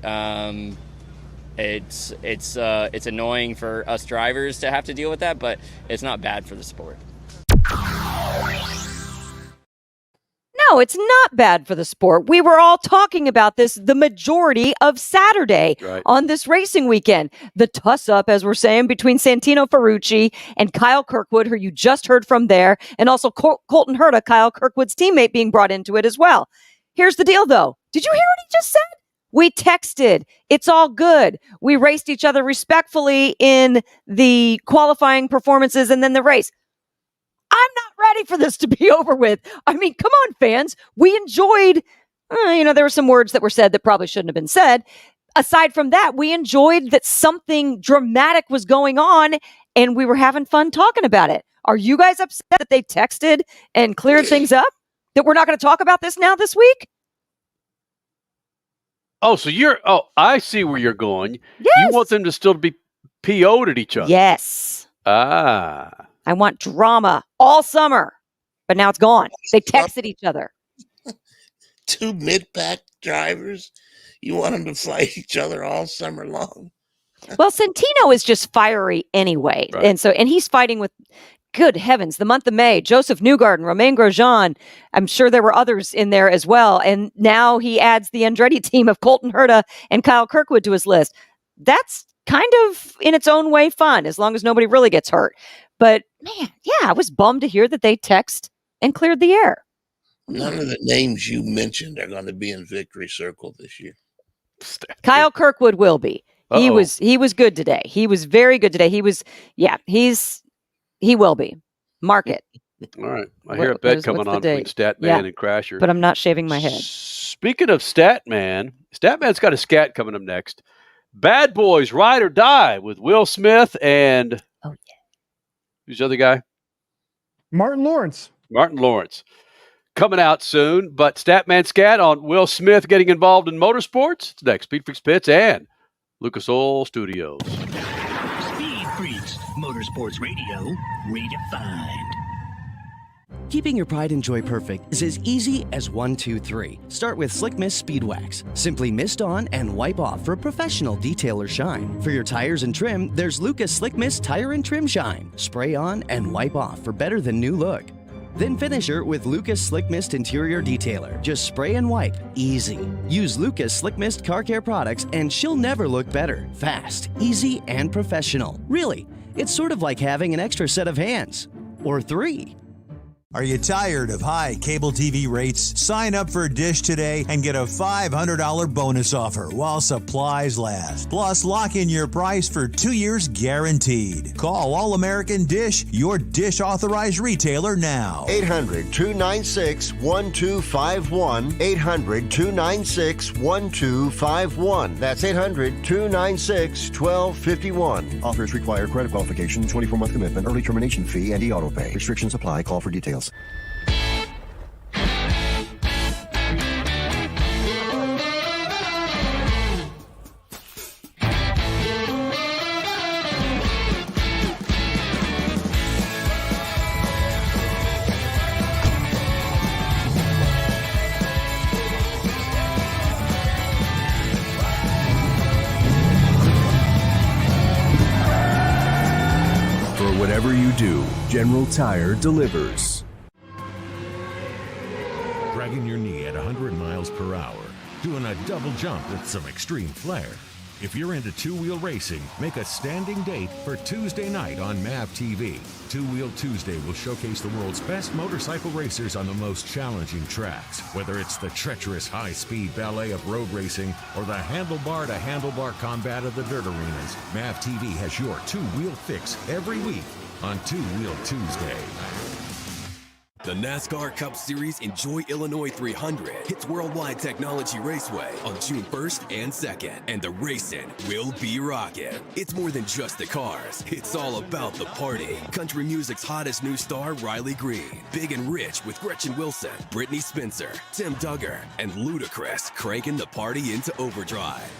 It's annoying for us drivers to have to deal with that, but it's not bad for the sport. No, it's not bad for the sport. We were all talking about this the majority of Saturday on this racing weekend. The tuss-up, as we're saying, between Santino Ferrucci and Kyle Kirkwood, who you just heard from there, and also Colton Herta, Kyle Kirkwood's teammate, being brought into it as well. Here's the deal, though. Did you hear what he just said? We texted. It's all good. We raced each other respectfully in the qualifying performances and then the race. I'm not ready for this to be over with. I mean, come on, fans. We enjoyed, there were some words that were said that probably shouldn't have been said. Aside from that, we enjoyed that something dramatic was going on and we were having fun talking about it. Are you guys upset that they texted and cleared things up? That we're not going to talk about this now this week? Oh, so I see where you're going. Yes. You want them to still be PO'd at each other. Yes. Ah. I want drama all summer, but now it's gone. They texted each other. 2 mid-pack drivers. You want them to fight each other all summer long? Well, Santino is just fiery anyway. Right. And he's fighting with, good heavens, the month of May, Joseph Newgarden, Romain Grosjean. I'm sure there were others in there as well. And now he adds the Andretti team of Colton Herta and Kyle Kirkwood to his list. That's kind of in its own way fun, as long as nobody really gets hurt. But man, yeah, I was bummed to hear that they text and cleared the air. None of the names you mentioned are going to be in Victory Circle this year. Kyle Kirkwood will be. He Uh-oh. was good today. He was very good today. He will be. Mark it. All right. I hear a bet coming on between Statman and Crasher. But I'm not shaving my head. Speaking of Statman's got a scat coming up next. Bad Boys Ride or Die with Will Smith and who's the other guy? Martin Lawrence. Coming out soon, but Statman scat on Will Smith getting involved in motorsports. It's next. SpeedFreaks Pits and Lucas Oil Studios. Speed Freaks, Motorsports Radio, redefined. Keeping your pride and joy perfect is as easy as 1, 2, 3. Start with Slick Mist Speed Wax. Simply mist on and wipe off for professional detail or shine. For your tires and trim, there's Lucas Slick Mist Tire and Trim Shine. Spray on and wipe off for better than new look. Then finish her with Lucas Slick Mist Interior Detailer. Just spray and wipe. Easy. Use Lucas Slick Mist Car Care products and she'll never look better. Fast, easy, and professional. Really, it's sort of like having an extra set of hands. Or 3. Are you tired of high cable TV rates? Sign up for Dish today and get a $500 bonus offer while supplies last. Plus, lock in your price for 2 years guaranteed. Call All American Dish, your Dish authorized retailer now. 800-296-1251. 800-296-1251. That's 800-296-1251. Offers require credit qualification, 24-month commitment, early termination fee, and auto pay. Restrictions apply. Call for details. For whatever you do, General Tire delivers. Dragging your knee at 100 miles per hour, doing a double jump with some extreme flair. If you're into two-wheel racing, make a standing date for Tuesday night on MAV TV. Two Wheel Tuesday will showcase the world's best motorcycle racers on the most challenging tracks. Whether it's the treacherous high-speed ballet of road racing or the handlebar-to-handlebar combat of the dirt arenas, MAV TV has your two-wheel fix every week on Two Wheel Tuesday. The NASCAR Cup Series Enjoy Illinois 300 hits Worldwide Technology Raceway on June 1st and 2nd, and the racing will be rocking. It's more than just the cars, it's all about the party. Country music's hottest new star, Riley Green, Big and Rich with Gretchen Wilson, Brittany Spencer, Tim Duggar, and Ludacris cranking the party into overdrive.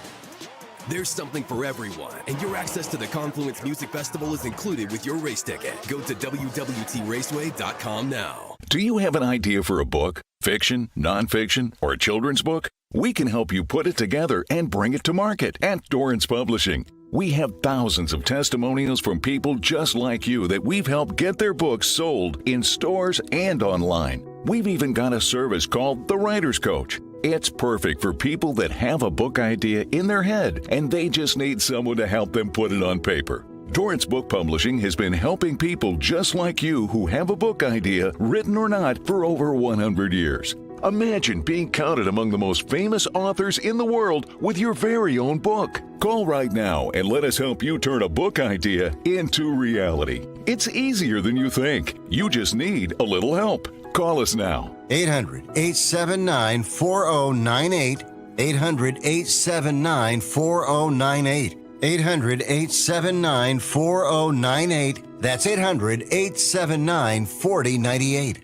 There's something for everyone, and your access to the Confluence Music Festival is included with your race ticket. Go to WWTRaceway.com now. Do you have an idea for a book, fiction, nonfiction, or a children's book? We can help you put it together and bring it to market at Dorrance Publishing. We have thousands of testimonials from people just like you that we've helped get their books sold in stores and online. We've even got a service called The Writer's Coach. It's perfect for people that have a book idea in their head and they just need someone to help them put it on paper. Dorrance Book Publishing has been helping people just like you who have a book idea, written or not, for over 100 years. Imagine being counted among the most famous authors in the world with your very own book. Call right now and let us help you turn a book idea into reality. It's easier than you think. You just need a little help. Call us now. 800-879-4098. 800-879-4098. 800-879-4098. That's 800-879-4098.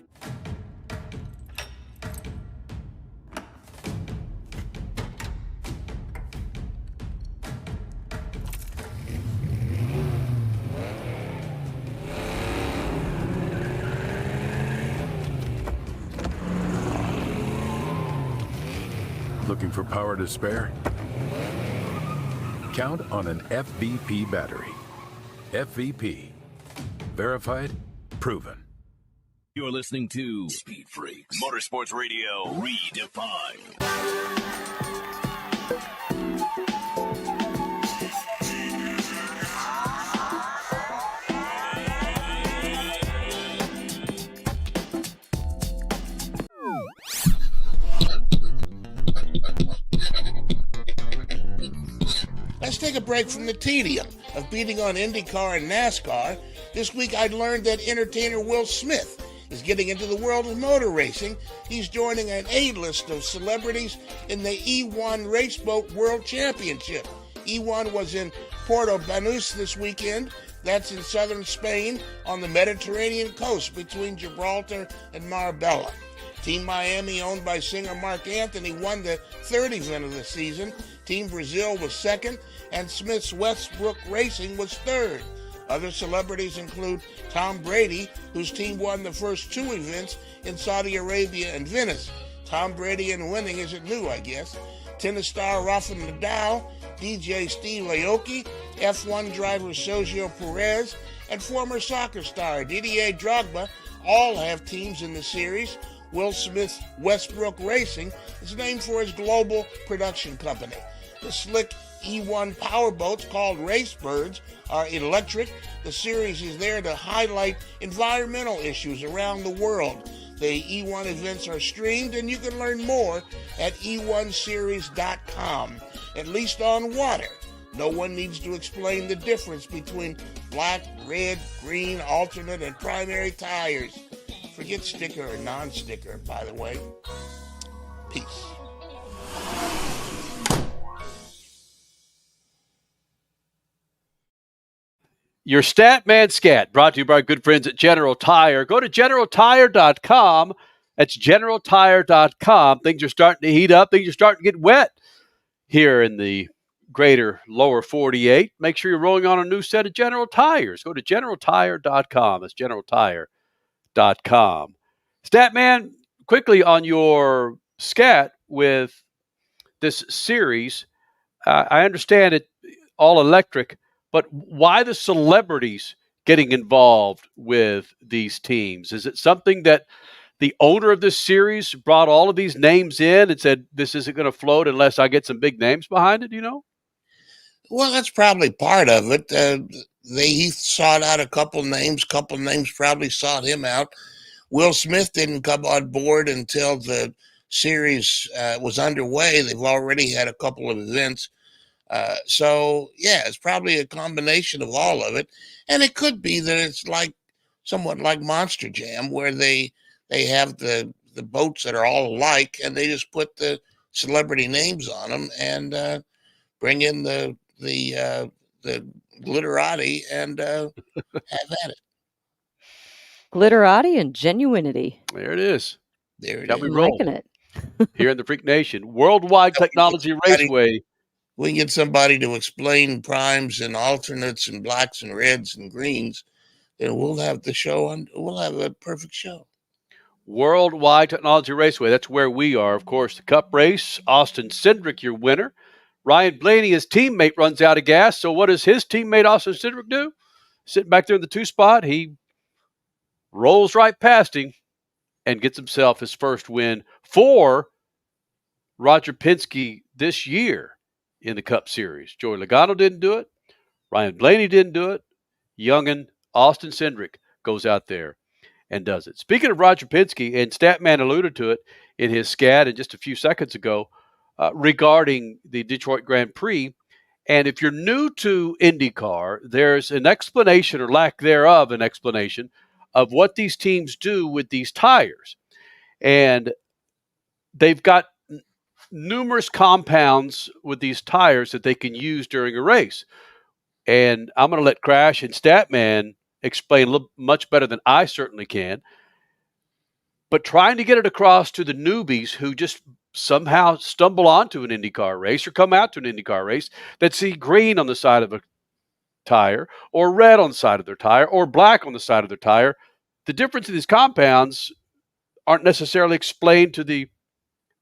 Looking for power to spare? Count on an FVP battery. FVP. Verified, proven. You're listening to Speed Freaks, Motorsports Radio Redefined. Let's take a break from the tedium of beating on IndyCar and NASCAR. This week I learned that entertainer Will Smith is getting into the world of motor racing. He's joining an A-list of celebrities in the E1 Raceboat World Championship. E1 was in Puerto Banús this weekend. That's in southern Spain on the Mediterranean coast between Gibraltar and Marbella. Team Miami, owned by singer Mark Anthony, won the third event of the season. Team Brazil was second, and Smith's Westbrook Racing was third. Other celebrities include Tom Brady, whose team won the first two events in Saudi Arabia and Venice. Tom Brady and winning isn't new, I guess. Tennis star Rafa Nadal, DJ Steve Aoki, F1 driver Sergio Perez, and former soccer star Didier Drogba all have teams in the series. Will Smith's Westbrook Racing is named for his global production company. The slick E1 powerboats called Racebirds are electric. The series is there to highlight environmental issues around the world. The E1 events are streamed, and you can learn more at e1series.com. At least on water. No one needs to explain the difference between black, red, green, alternate, and primary tires. Forget sticker or non-sticker, by the way. Peace. Your Statman Scat, brought to you by our good friends at General Tire. Go to GeneralTire.com. That's GeneralTire.com. Things are starting to heat up. Things are starting to get wet here in the greater lower 48. Make sure you're rolling on a new set of General Tires. Go to GeneralTire.com. That's GeneralTire.com. Statman, quickly on your scat with this series, I understand it all electric, but why the celebrities getting involved with these teams? Is it something that the owner of this series brought all of these names in and said, this isn't going to float unless I get some big names behind it, you know? Well, that's probably part of it. He sought out a couple names probably sought him out. Will Smith didn't come on board until the series was underway. They've already had a couple of events. So, yeah, it's probably a combination of all of it. And it could be that it's like somewhat like Monster Jam, where they have the boats that are all alike, and they just put the celebrity names on them and bring in the glitterati and have at it. Glitterati and genuinity. There it is. There it is. is. We roll. Liking it. Here in the Freak Nation. Worldwide Technology Raceway. We can get somebody to explain primes and alternates and blacks and reds and greens, then we'll have the show on. We'll have a perfect show. Worldwide Technology Raceway. That's where we are. Of course, the Cup race. Austin Cindric, your winner. Ryan Blaney, his teammate, runs out of gas. So what does his teammate Austin Cindric do? Sitting back there in the 2 spot, he rolls right past him and gets himself his first win for Roger Penske this year in the Cup Series. Joey Logano didn't do it. Ryan Blaney didn't do it. Youngin, Austin Cindric goes out there and does it. Speaking of Roger Penske, and Statman alluded to it in his scat in just a few seconds ago regarding the Detroit Grand Prix. And if you're new to IndyCar, there's an explanation or lack thereof an explanation of what these teams do with these tires. And they've got numerous compounds with these tires that they can use during a race. And I'm going to let Crash and Statman explain much better than I certainly can. But trying to get it across to the newbies who just somehow stumble onto an IndyCar race or come out to an IndyCar race that see green on the side of a tire or red on the side of their tire or black on the side of their tire, the difference in these compounds aren't necessarily explained to the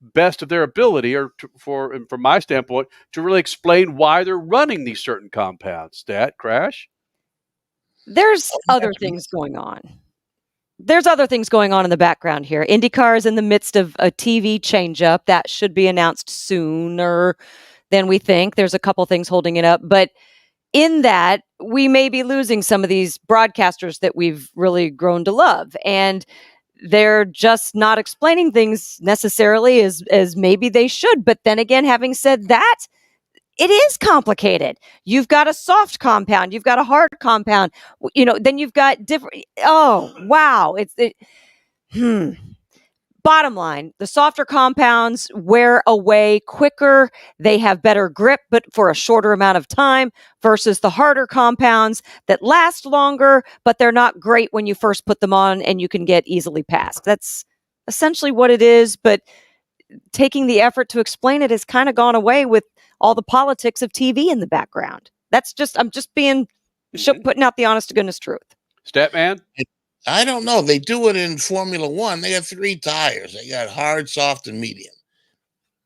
best of their ability, or from my standpoint, to really explain why they're running these certain compounds. Stat Crash. There's other things going on. There's other things going on in the background here. IndyCar is in the midst of a TV changeup that should be announced sooner than we think. There's a couple things holding it up, but in that, we may be losing some of these broadcasters that we've really grown to love, and they're just not explaining things necessarily as maybe they should. But then again, having said that, it is complicated. You've got a soft compound, you've got a hard compound, then you've got different. Oh, wow. Bottom line, the softer compounds wear away quicker. They have better grip, but for a shorter amount of time, versus the harder compounds that last longer, but they're not great when you first put them on and you can get easily passed. That's essentially what it is. But taking the effort to explain it has kind of gone away with all the politics of TV in the background. I'm just being putting out the honest to goodness truth. Statman? I don't know. They do it in Formula One. They got 3 tires. They got hard, soft, and medium.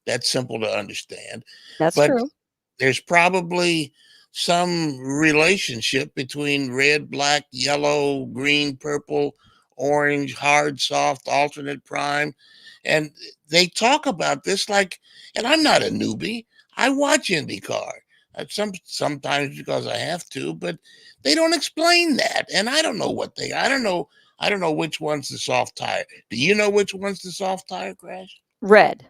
That's simple to understand. But true. There's probably some relationship between red, black, yellow, green, purple, orange, hard, soft, alternate, prime. And they talk about this and I'm not a newbie. I watch IndyCar. Sometimes because I have to, but they don't explain that. And I don't know I don't know which one's the soft tire. Do you know which one's the soft tire, Crash? Red.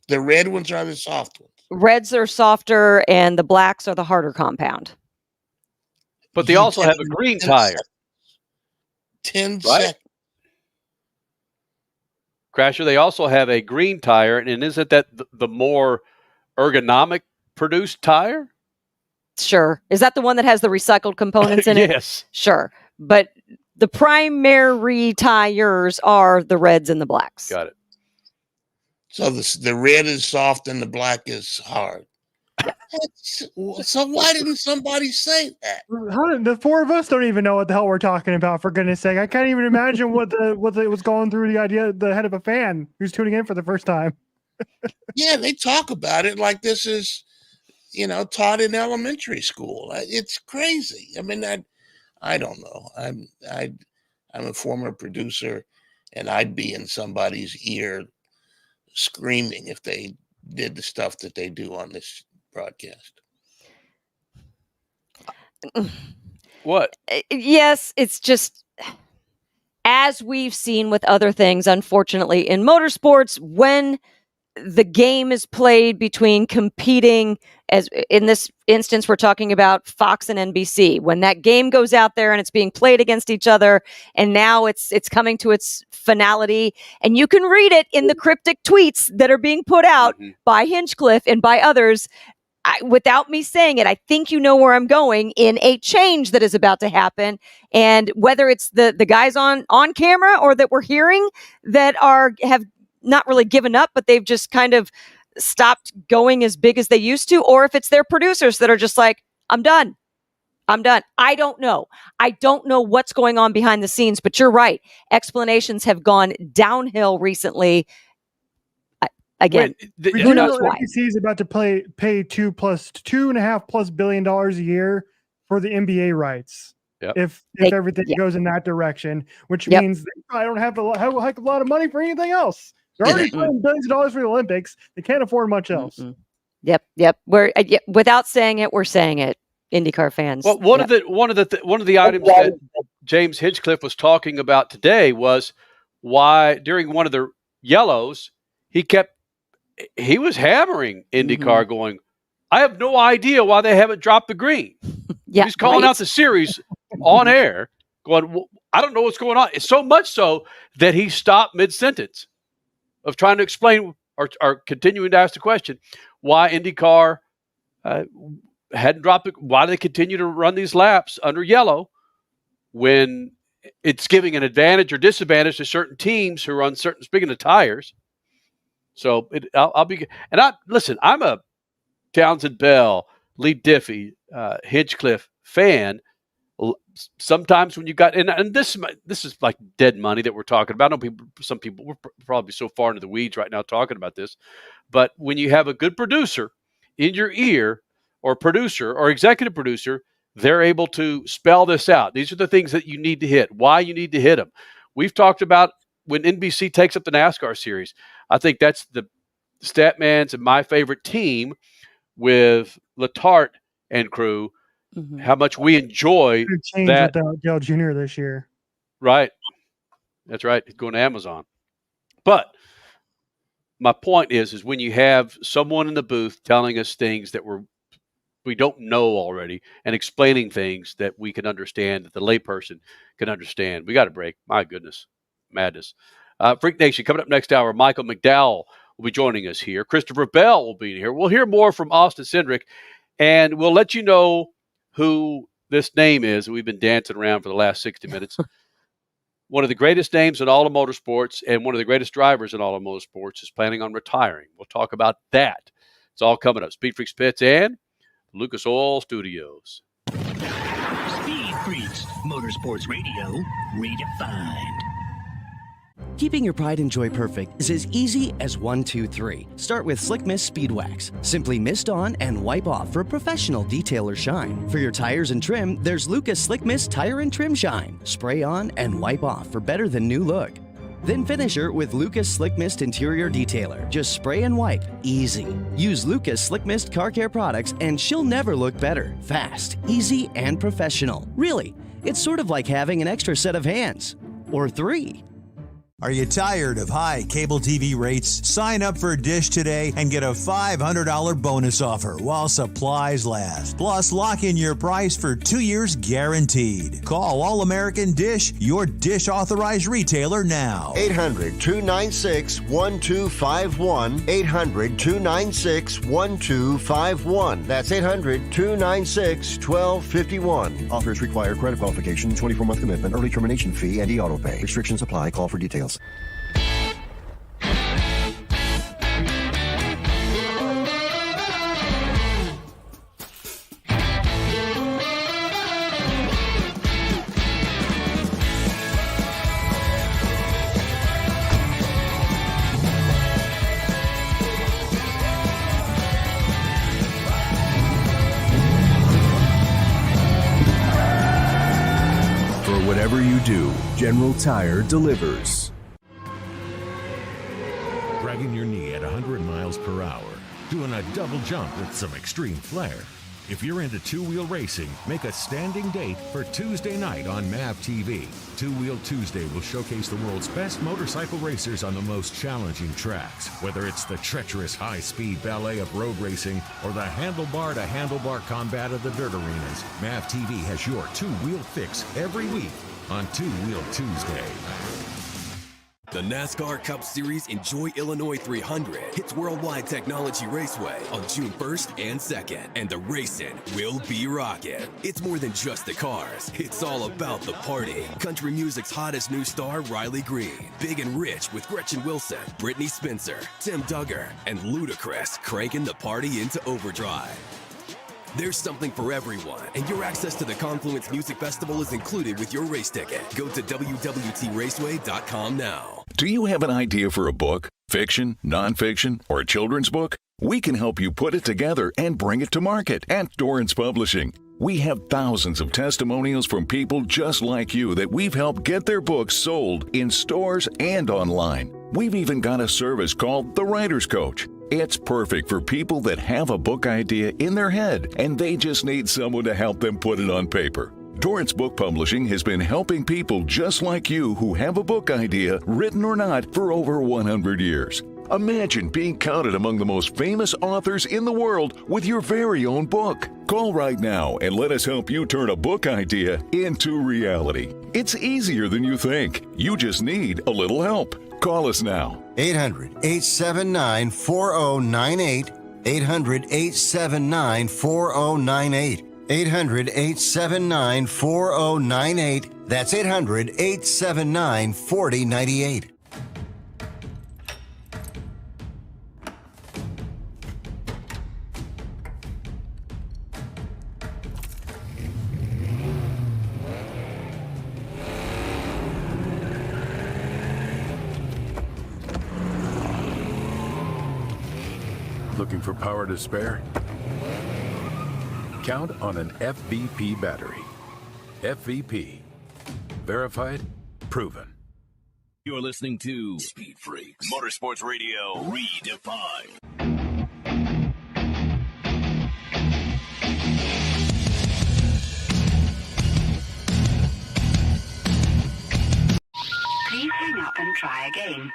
The red ones are the soft ones. Reds are softer and the blacks are the harder compound. But they also have a green tire. 10 seconds. Crasher, they also have a green tire, and isn't that the more ergonomic produced tire? Sure. Is that the one that has the recycled components in it? Yes. Sure. But the primary tires are the reds and the blacks. Got it. So the red is soft and the black is hard. So why didn't somebody say that? The 4 of us don't even know what the hell we're talking about, for goodness sake. I can't even imagine what was going through the head of a fan who's tuning in for the first time. Yeah, they talk about it like this is, taught in elementary school. It's crazy. I mean, I don't know. I'm a former producer, and I'd be in somebody's ear screaming if they did the stuff that they do on this broadcast. What? Yes, it's just, as we've seen with other things, unfortunately, in motorsports, when the game is played between competing, as in this instance, we're talking about Fox and NBC, when that game goes out there and it's being played against each other, and now it's coming to its finality, and you can read it in the cryptic tweets that are being put out by Hinchcliffe and by others. Without me saying it, I think you know where I'm going in a change that is about to happen. And whether it's the guys on camera or that we're hearing that have not really given up, but they've just kind of stopped going as big as they used to, or if it's their producers that are just like, I'm done. I don't know. I don't know what's going on behind the scenes, but you're right. Explanations have gone downhill recently. Again, who knows why? NBC is about to pay $2.5+ billion a year for the NBA rights. Yep. If everything goes in that direction, which means they probably don't have a heck of a lot of money for anything else. They're already spending billions of dollars for the Olympics. They can't afford much else. Yep. We're without saying it, we're saying it. IndyCar fans. Well, one of the items that James Hinchcliffe was talking about today was why during one of the yellows he was hammering IndyCar, going, I have no idea why they haven't dropped the green. He's calling out the series on air, going, well, I don't know what's going on. It's so much so that he stopped mid-sentence of trying to explain or continuing to ask the question why IndyCar hadn't dropped it. Why do they continue to run these laps under yellow when it's giving an advantage or disadvantage to certain teams who run certain, speaking of tires. So I'm a Townsend Bell, Lee Diffie, Hinchcliffe fan, Sometimes when you got and this is like dead money that we're talking about. I know some people we're probably so far into the weeds right now talking about this, but when you have a good producer in your ear, or producer or executive producer, they're able to spell this out. These are the things that you need to hit. Why you need to hit them. We've talked about when NBC takes up the NASCAR series. I think that's the Statman's and my favorite team with Letarte and crew. How much we enjoy change that. without Dale Jr. this year. Right. That's right. He's going to Amazon. But my point is when you have someone in the booth telling us things that we don't know already and explaining things that we can understand, that the layperson can understand. We got a break. My goodness. Madness. Freak Nation, coming up next hour, Michael McDowell will be joining us here. Christopher Bell will be here. We'll hear more from Austin Cindric, and we'll let you know who this name is that we've been dancing around for the last 60 minutes. One of the greatest names in all of motorsports and one of the greatest drivers in all of motorsports is planning on retiring. We'll talk about that. It's all coming up. SpeedFreaks Pits and Lucas Oil Studios. Speed Freaks, Motorsports Radio, redefined. Keeping your pride and joy perfect is as easy as 1, 2, 3. Start with Slick Mist Speed Wax. Simply mist on and wipe off for a professional detailer shine. For your tires and trim, there's Lucas Slick Mist Tire and Trim Shine. Spray on and wipe off for better than new look. Then finish her with Lucas Slick Mist Interior Detailer. Just spray and wipe. Easy. Use Lucas Slick Mist Car Care products and she'll never look better. Fast, easy, and professional. Really, it's sort of like having an extra set of hands. Or 3. Are you tired of high cable TV rates? Sign up for Dish today and get a $500 bonus offer while supplies last. Plus, lock in your price for 2 years guaranteed. Call All American Dish, your Dish authorized retailer now. 800-296-1251. 800-296-1251. That's 800-296-1251. Offers require credit qualification, 24-month commitment, early termination fee, and e-auto pay. Restrictions apply. Call for details. For whatever you do, General Tire delivers. Dragging your knee at 100 miles per hour, doing a double jump with some extreme flair. If you're into two-wheel racing, make a standing date for Tuesday night on MAV TV. Two-Wheel Tuesday will showcase the world's best motorcycle racers on the most challenging tracks. Whether it's the treacherous high-speed ballet of road racing or the handlebar-to-handlebar combat of the dirt arenas, MAV TV has your two-wheel fix every week on Two-Wheel Tuesday. The NASCAR Cup Series Enjoy Illinois 300 hits Worldwide Technology Raceway on June 1st and 2nd, and the racing will be rocking. It's more than just the cars, it's all about the party. Country music's hottest new star, Riley Green, Big and Rich with Gretchen Wilson, Brittany Spencer, Tim Duggar, and Ludacris cranking the party into overdrive. There's something for everyone, and your access to the Confluence Music Festival is included with your race ticket. Go to WWTRaceway.com now. Do you have an idea for a book? Fiction, nonfiction, or a children's book? We can help you put it together and bring it to market at Dorrance Publishing. We have thousands of testimonials from people just like you that we've helped get their books sold in stores and online. We've even got a service called The Writer's Coach. It's perfect for people that have a book idea in their head and they just need someone to help them put it on paper. Dorrance Book Publishing has been helping people just like you who have a book idea, written or not, for over 100 years. Imagine being counted among the most famous authors in the world with your very own book. Call right now and let us help you turn a book idea into reality. It's easier than you think. You just need a little help. Call us now. 800-879-4098. 800-879-4098. 800-879-4098. That's 800-879-4098. Looking for power to spare? Count on an FVP battery. FVP. Verified, proven. You're listening to Speed Freaks, Motorsports Radio Redefined. Please hang up and try again.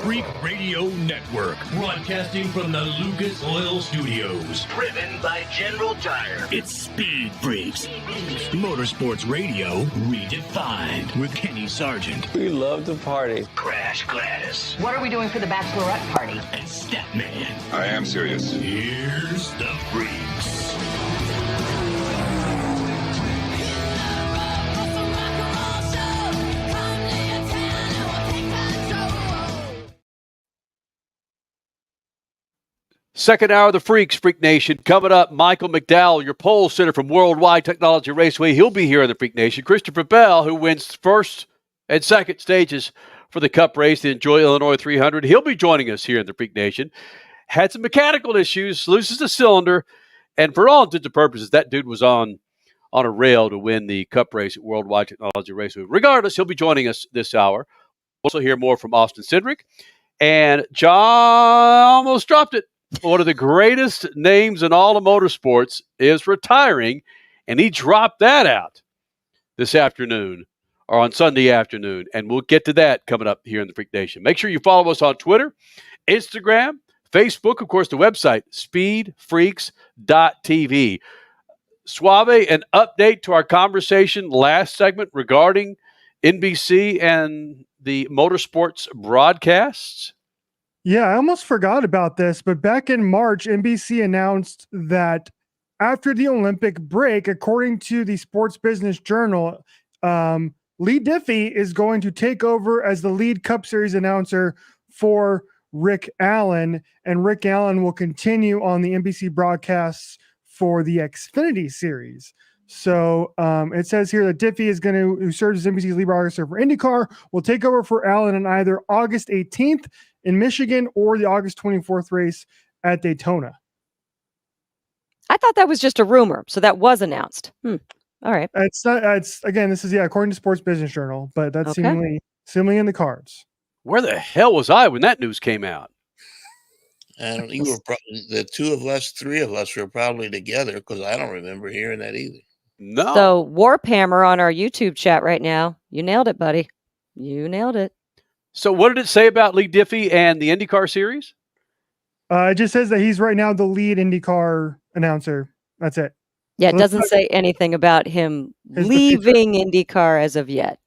Freak Radio Network, broadcasting from the Lucas Oil Studios. Driven by General Tire. It's Speed Freaks, Motorsports Radio Redefined with Kenny Sargent. We love to party. Crash Gladys. What are we doing for the bachelorette party? And Statman. I am serious. Here's the Freaks. Second hour of the Freaks, Freak Nation. Coming up, Michael McDowell, your pole sitter from Worldwide Technology Raceway. He'll be here in the Freak Nation. Christopher Bell, who wins first and second stages for the Cup race, the Enjoy Illinois 300. He'll be joining us here in the Freak Nation. Had some mechanical issues, loses a cylinder, and for all intents and purposes, that dude was on a rail to win the Cup race at Worldwide Technology Raceway. Regardless, he'll be joining us this hour. We'll also hear more from Austin Cindric. And John almost dropped it. One of the greatest names in all of motorsports is retiring, and he dropped that out this afternoon or on Sunday afternoon, and we'll get to that coming up here in the Freak Nation. Make sure you follow us on Twitter, Instagram, Facebook, of course, the website, speedfreaks.tv. Suave, an update to our conversation last segment regarding NBC and the motorsports broadcasts. Yeah, I almost forgot about this, but back in March, NBC announced that after the Olympic break, according to the Sports Business Journal, Lee Diffie is going to take over as the lead Cup Series announcer for Rick Allen, and Rick Allen will continue on the NBC broadcasts for the Xfinity Series. So it says here that Diffie who serves as NBC's lead broadcaster for IndyCar, will take over for Allen on either August 18th in Michigan or the August 24th race at Daytona. I thought that was just a rumor, so that was announced. All right. It's not. It's again. This is according to Sports Business Journal, but that's seemingly in the cards. Where the hell was I when that news came out? And you were probably the three of us were probably together because I don't remember hearing that either. No. So Warphammer on our YouTube chat right now. You nailed it, buddy. You nailed it. So what did it say about Lee Diffie and the IndyCar series? It just says that he's right now the lead IndyCar announcer. That's it. Yeah, it doesn't say anything about him leaving IndyCar as of yet.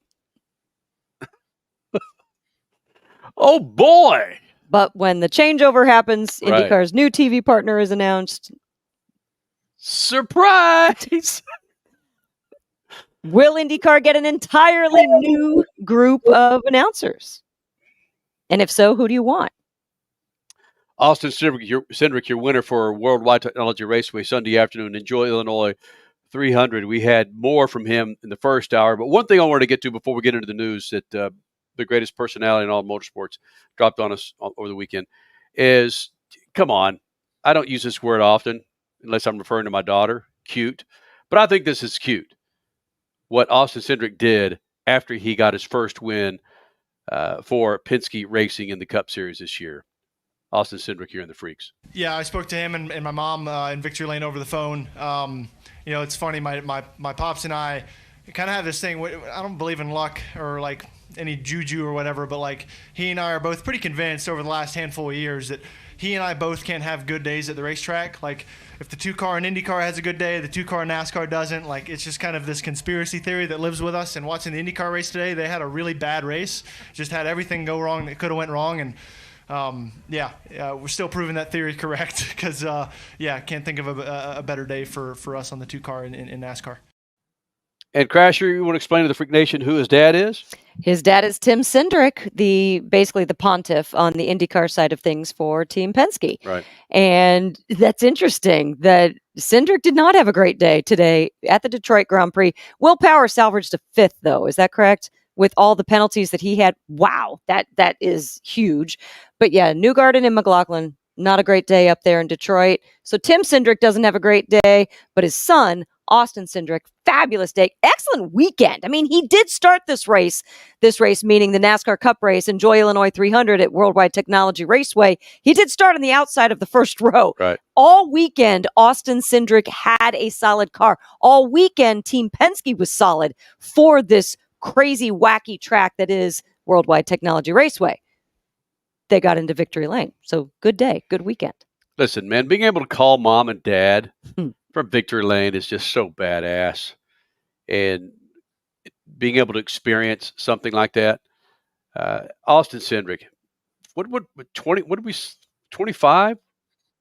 Oh, boy. But when the changeover happens, Right. IndyCar's new TV partner is announced. Surprise! Will IndyCar get an entirely new group of announcers? And if so, who do you want? Austin Cindric, your winner for Worldwide Technology Raceway Sunday afternoon. Enjoy Illinois 300. We had more from him in the first hour. But one thing I wanted to get to before we get into the news that the greatest personality in all motorsports dropped on us over the weekend is, come on, I don't use this word often unless I'm referring to my daughter, cute. But I think this is cute. What Austin Cindric did after he got his first win for Penske Racing in the Cup Series this year. Austin Cindric here in the Freaks. Yeah, I spoke to him and my mom in Victory Lane over the phone. It's funny, my pops and I kind of have this thing. I don't believe in luck or like any juju or whatever, but like he and I are both pretty convinced over the last handful of years that he and I both can't have good days at the racetrack. Like if the 2-car in IndyCar has a good day, the 2-car in NASCAR doesn't. Like it's just kind of this conspiracy theory that lives with us. And watching the IndyCar race today, they had a really bad race. Just had everything go wrong that could have went wrong. And we're still proving that theory correct because can't think of a better day for us on the 2-car in NASCAR. And Crasher, you want to explain to the Freak Nation who his dad is? His dad is Tim Cindric, basically the pontiff on the IndyCar side of things for Team Penske. Right. And that's interesting that Cindric did not have a great day today at the Detroit Grand Prix. Will Power salvaged a 5th, though. Is that correct? With all the penalties that he had. Wow, that is huge. But yeah, Newgarden and McLaughlin, not a great day up there in Detroit. So Tim Cindric doesn't have a great day, but his son, Austin Cindric, fabulous day. Excellent weekend. I mean, he did start this race meaning the NASCAR Cup race, Enjoy Illinois 300 at Worldwide Technology Raceway. He did start on the outside of the first row. Right. All weekend, Austin Cindric had a solid car. All weekend, Team Penske was solid for this crazy, wacky track that is Worldwide Technology Raceway. They got into victory lane. So good day, good weekend. Listen, man, being able to call mom and dad from victory lane is just so badass. And being able to experience something like that. Austin Cindric, what 25?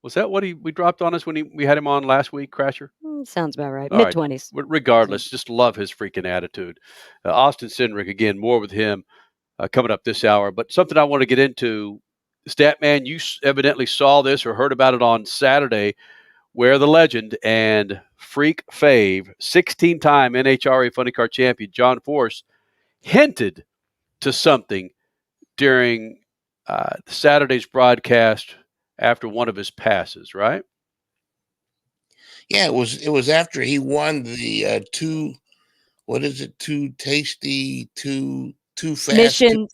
Was that what we dropped on us when we had him on last week, Crasher? Sounds about right. All Mid-20s. Right. Regardless, just love his freaking attitude. Austin Cindric, again, more with him coming up this hour. But something I want to get into, Statman, you evidently saw this or heard about it on Saturday, where the legend and freak fave, 16-time NHRA Funny Car champion John Force hinted to something during Saturday's broadcast after one of his passes, right? Yeah, it was after he won the too tasty, too fast. Mission.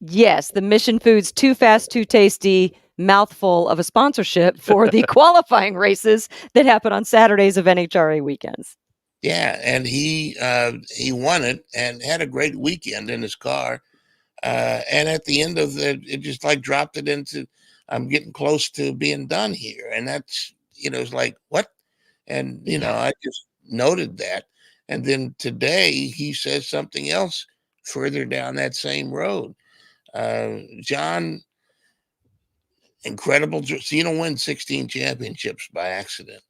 Yes, the Mission Foods Too Fast, Too Tasty mouthful of a sponsorship for the qualifying races that happen on Saturdays of NHRA weekends. Yeah, and he won it and had a great weekend in his car. And at the end of it just like dropped it into, I'm getting close to being done here. And that's, it's like, what? And, I just noted that. And then today he says something else further down that same road. John, incredible. So you don't win 16 championships by accident.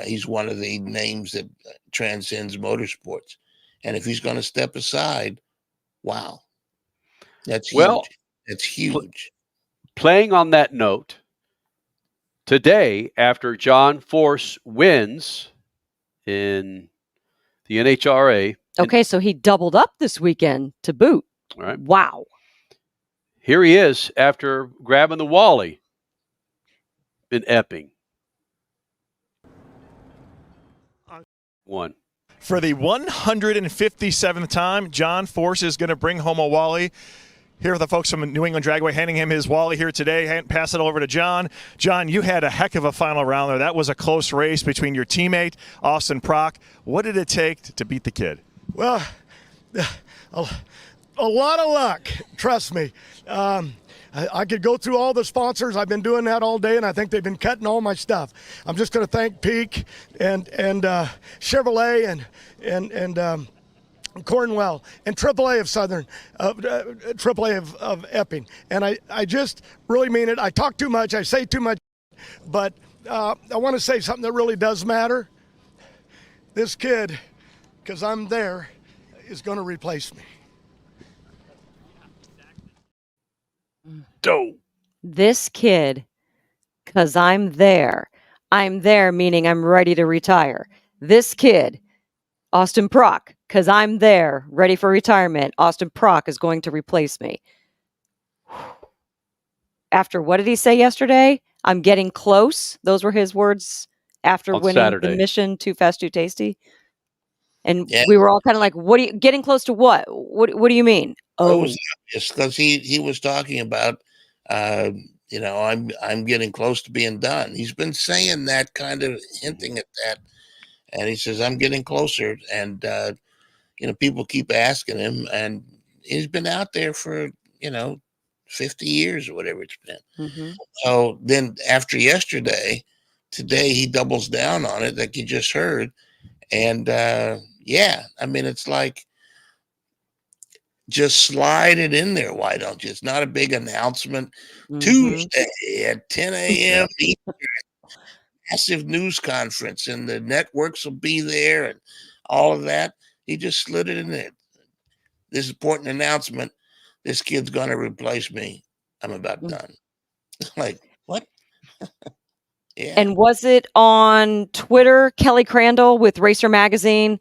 He's one of the names that transcends motorsports. And if he's going to step aside, wow. That's huge. Well, that's huge. Playing on that note, today, after John Force wins in the NHRA. Okay, so he doubled up this weekend to boot. All right. Wow. Here he is after grabbing the Wally in Epping. One. For the 157th time, John Force is going to bring home a Wally. Here are the folks from New England Dragway handing him his Wally here today. Pass it over to John. John, you had a heck of a final round there. That was a close race between your teammate, Austin Prock. What did it take to beat the kid? Well, a lot of luck, trust me. I could go through all the sponsors. I've been doing that all day, and I think they've been cutting all my stuff. I'm just going to thank Peak and Chevrolet and Cornwell and AAA of Southern, AAA of Epping. And I just really mean it. I talk too much. I say too much. But I want to say something that really does matter. This kid, because I'm there, is going to replace me. Dope. This kid, because I'm there meaning I'm ready to retire. This kid, Austin Prock, because I'm there, ready for retirement. Austin Prock is going to replace me. After what did he say yesterday? I'm getting close. Those were his words after winning Saturday. the Mission Too Fast, Too Tasty. And we were all kind of like, "What are you getting close to? What? What do you mean?" Oh, it was obvious because he was talking about, I'm getting close to being done. He's been saying that, kind of hinting at that, and he says I'm getting closer. And people keep asking him, and he's been out there for 50 years or whatever it's been. Mm-hmm. So then after yesterday, today he doubles down on it, like you just heard, and it's like, just slide it in there. Why don't you? It's not a big announcement. Mm-hmm. Tuesday at 10 a.m. Massive news conference, and the networks will be there, and all of that. He just slid it in there. This important announcement, this kid's going to replace me. I'm about done. Like, what? Yeah. And was it on Twitter, Kelly Crandall with Racer Magazine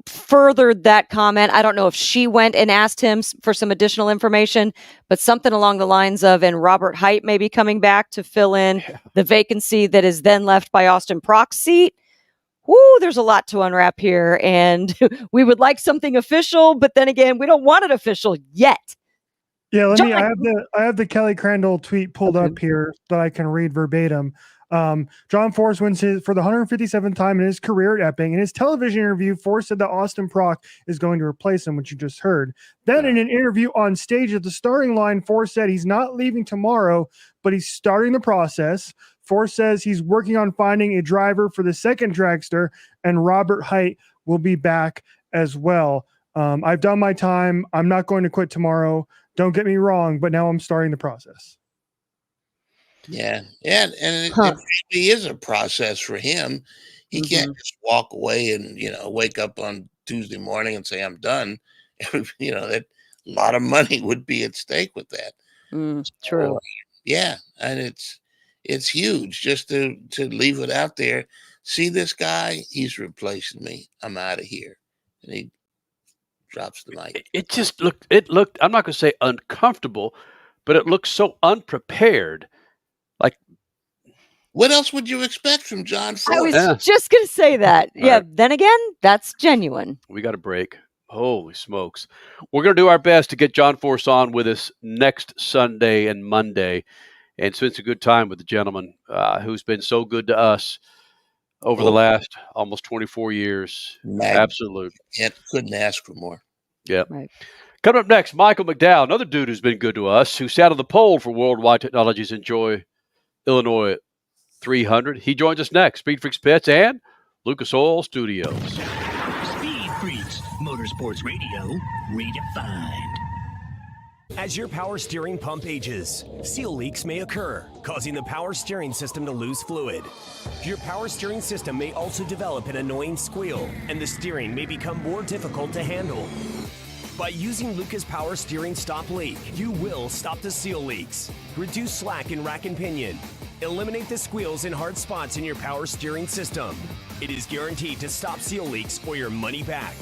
furthered that comment? I don't know if she went and asked him for some additional information, but something along the lines of, and Robert Height may be coming back to fill in the vacancy that is then left by Austin Prock's seat. Woo, there's a lot to unwrap here, and we would like something official, but then again, we don't want it official yet. Yeah, I have the Kelly Crandall tweet pulled up here that I can read verbatim. John Force wins for the 157th time in his career at Epping. In his television interview, Force said that Austin Prock is going to replace him, which you just heard. Then in an interview on stage at the starting line, Force said he's not leaving tomorrow, but he's starting the process. Force says he's working on finding a driver for the second dragster, and Robert Height will be back as well. I've done my time. I'm not going to quit tomorrow. Don't get me wrong, but now I'm starting the process. Yeah. And it really is a process for him. He can't just walk away and, wake up on Tuesday morning and say, I'm done. That a lot of money would be at stake with that. True. So, yeah. And it's huge just to leave it out there. See this guy? He's replacing me. I'm out of here. And he drops the mic. It just looked, I'm not going to say uncomfortable, but it looked so unprepared. Like, what else would you expect from John Force? I was just going to say that. Yeah. Right. Then again, that's genuine. We got a break. Holy smokes. We're going to do our best to get John Force on with us next Sunday and Monday. And spend a good time with the gentleman who's been so good to us over the last almost 24 years. Absolutely. Couldn't ask for more. Yeah. Right. Coming up next, Michael McDowell, another dude who's been good to us, who sat on the pole for Worldwide Technologies Enjoy Illinois 300. He joins us next. SpeedFreaks Pits and Lucas Oil Studios. SpeedFreaks, Motorsports Radio, redefined. As your power steering pump ages, seal leaks may occur, causing the power steering system to lose fluid. Your power steering system may also develop an annoying squeal, and the steering may become more difficult to handle. By using Lucas Power Steering Stop Leak, you will stop the seal leaks, reduce slack in rack and pinion, eliminate the squeals and hard spots in your power steering system. It is guaranteed to stop seal leaks or your money back.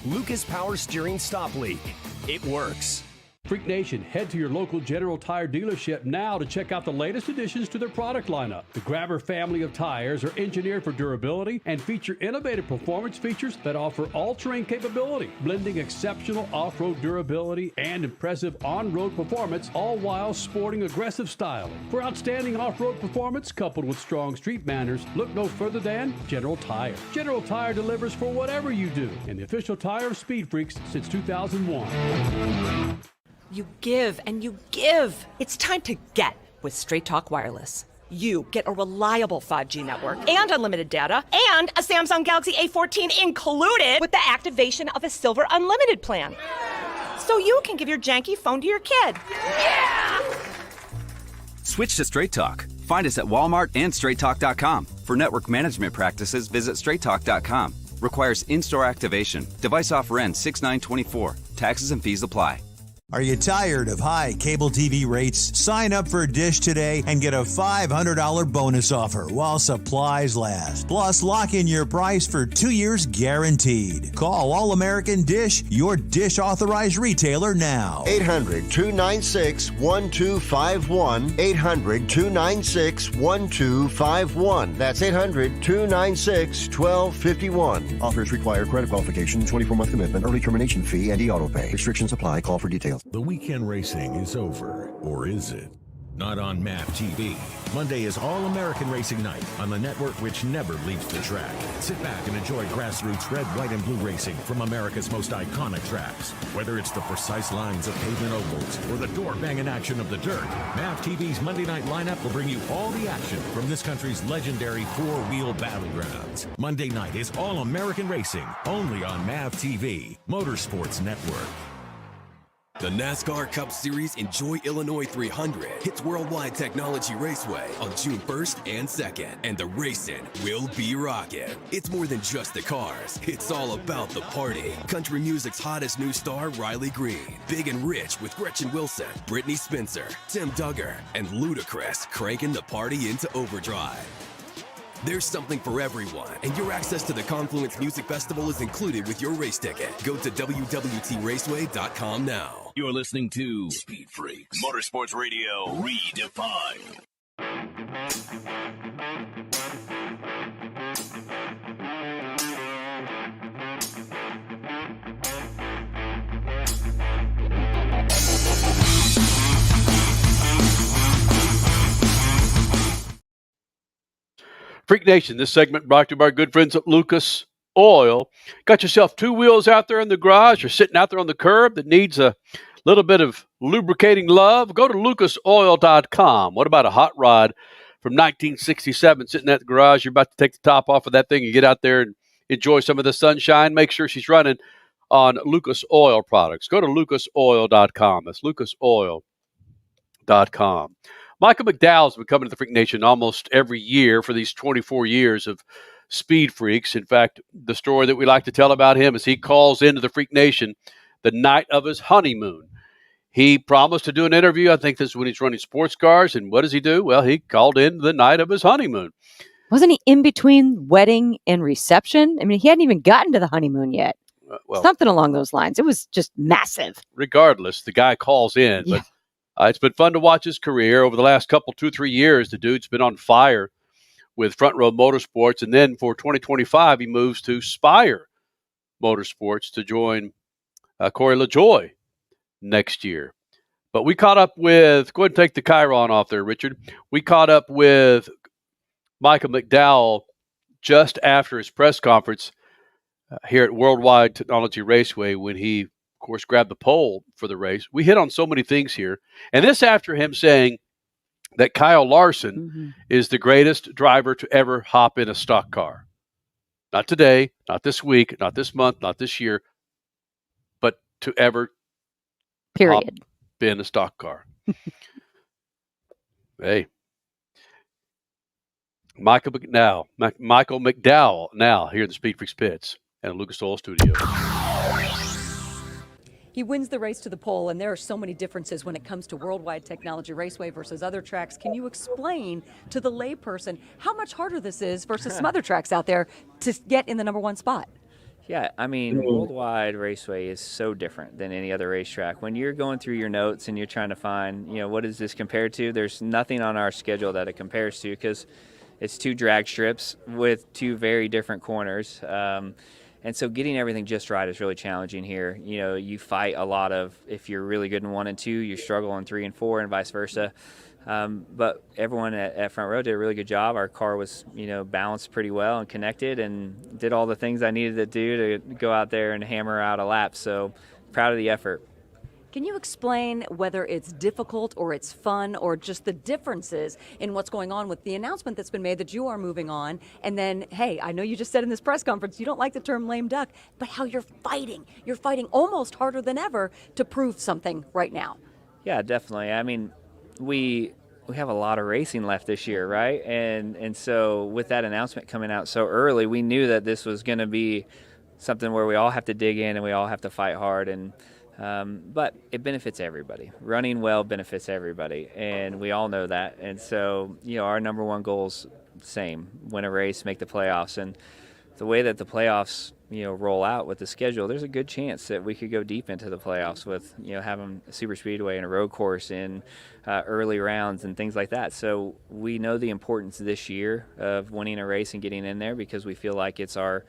Lucas Power Steering Stop Leak. It works. Freak Nation, head to your local General Tire dealership now to check out the latest additions to their product lineup. The Grabber family of tires are engineered for durability and feature innovative performance features that offer all-terrain capability, blending exceptional off-road durability and impressive on-road performance, all while sporting aggressive styling. For outstanding off-road performance coupled with strong street manners, look no further than General Tire. General Tire delivers for whatever you do, and the official tire of Speed Freaks since 2001. You give and you give. It's time to get with Straight Talk Wireless. You get a reliable 5G network and unlimited data and a Samsung Galaxy A14 included with the activation of a Silver Unlimited plan. So you can give your janky phone to your kid. Yeah! Switch to Straight Talk. Find us at Walmart and StraightTalk.com. For network management practices, visit StraightTalk.com. Requires in-store activation. Device offer ends 6/9/24. Taxes and fees apply. Are you tired of high cable TV rates? Sign up for Dish today and get a $500 bonus offer while supplies last. Plus, lock in your price for 2 years guaranteed. Call All American Dish, your Dish authorized retailer now. 800-296-1251. 800-296-1251. That's 800-296-1251. Offers require credit qualification, 24-month commitment, early termination fee, and e-auto pay. Restrictions apply. Call for details. The weekend racing is over, or is it? Not on MAP TV. Monday is All-American Racing Night on the network which never leaves the track. Sit back and enjoy grassroots red, white, and blue racing from America's most iconic tracks. Whether it's the precise lines of pavement ovals or the door-banging action of the dirt, MAP TV's Monday night lineup will bring you all the action from this country's legendary four-wheel battlegrounds. Monday night is All-American Racing, only on MAP TV, Motorsports Network. The NASCAR Cup Series Enjoy Illinois 300 hits Worldwide Technology Raceway on June 1st and 2nd, and the racing will be rocking. It's more than just the cars, it's all about the party. Country music's hottest new star, Riley Green, Big and Rich with Gretchen Wilson, Brittany Spencer, Tim Duggar, and Ludacris cranking the party into overdrive. There's something for everyone, and your access to the Confluence Music Festival is included with your race ticket. Go to WWTRaceway.com now. You're listening to Speed Freaks, Motorsports Radio Redefined. Freak Nation, this segment brought to you by our good friends at Lucas Oil. Got yourself two wheels out there in the garage or sitting out there on the curb that needs a little bit of lubricating love? Go to lucasoil.com. What about a hot rod from 1967 sitting at the garage? You're about to take the top off of that thing and get out there and enjoy some of the sunshine. Make sure she's running on Lucas Oil products. Go to lucasoil.com. That's lucasoil.com. Michael McDowell's been coming to the Freak Nation almost every year for these 24 years of Speed Freaks. In fact, the story that we like to tell about him is he calls into the Freak Nation the night of his honeymoon. He promised to do an interview. I think this is when he's running sports cars. And what does he do? Well, he called in the night of his honeymoon. Wasn't he in between wedding and reception? I mean, he hadn't even gotten to the honeymoon yet. Something along those lines. It was just massive. Regardless, the guy calls in. Yeah. But it's been fun to watch his career over the last 2-3 years. The dude's been on fire with Front Row Motorsports. And then for 2025, he moves to Spire Motorsports to join Corey LaJoie next year. But we caught up with, go ahead and take the Chiron off there, Richard. We caught up with Michael McDowell just after his press conference here at Worldwide Technology Raceway when he, of course, grabbed the pole for the race. We hit on so many things here. And this after him saying that Kyle Larson is the greatest driver to ever hop in a stock car. Not today, not this week, not this month, not this year, but to ever hop in a stock car. Hey. Michael McDowell now here in the Speed Freaks pits and Lucas Oil Studios. He wins the race to the pole, and there are so many differences when it comes to Worldwide Technology Raceway versus other tracks. Can you explain to the layperson how much harder this is versus some other tracks out there to get in the number one spot? Yeah, I mean, Worldwide Raceway is so different than any other racetrack. When you're going through your notes and you're trying to find, what does this compare to? There's nothing on our schedule that it compares to because it's two drag strips with two very different corners. And so getting everything just right is really challenging here. You fight a lot of, if you're really good in 1 and 2, you struggle in 3 and 4 and vice versa. But everyone at Front Row did a really good job. Our car was, balanced pretty well and connected and did all the things I needed to do to go out there and hammer out a lap. So proud of the effort. Can you explain whether it's difficult or it's fun or just the differences in what's going on with the announcement that's been made that you are moving on? And then, hey, I know you just said in this press conference you don't like the term lame duck, but how you're fighting. You're fighting almost harder than ever to prove something right now. Yeah, definitely. I mean, we have a lot of racing left this year, right? And so with that announcement coming out so early, we knew that this was going to be something where we all have to dig in and we all have to fight hard. And but it benefits everybody. Running well benefits everybody, and we all know that. And so, our number one goal is the same: win a race, make the playoffs. And the way that the playoffs, roll out with the schedule, there's a good chance that we could go deep into the playoffs with, having a super speedway and a road course in early rounds and things like that. So we know the importance this year of winning a race and getting in there because we feel like it's our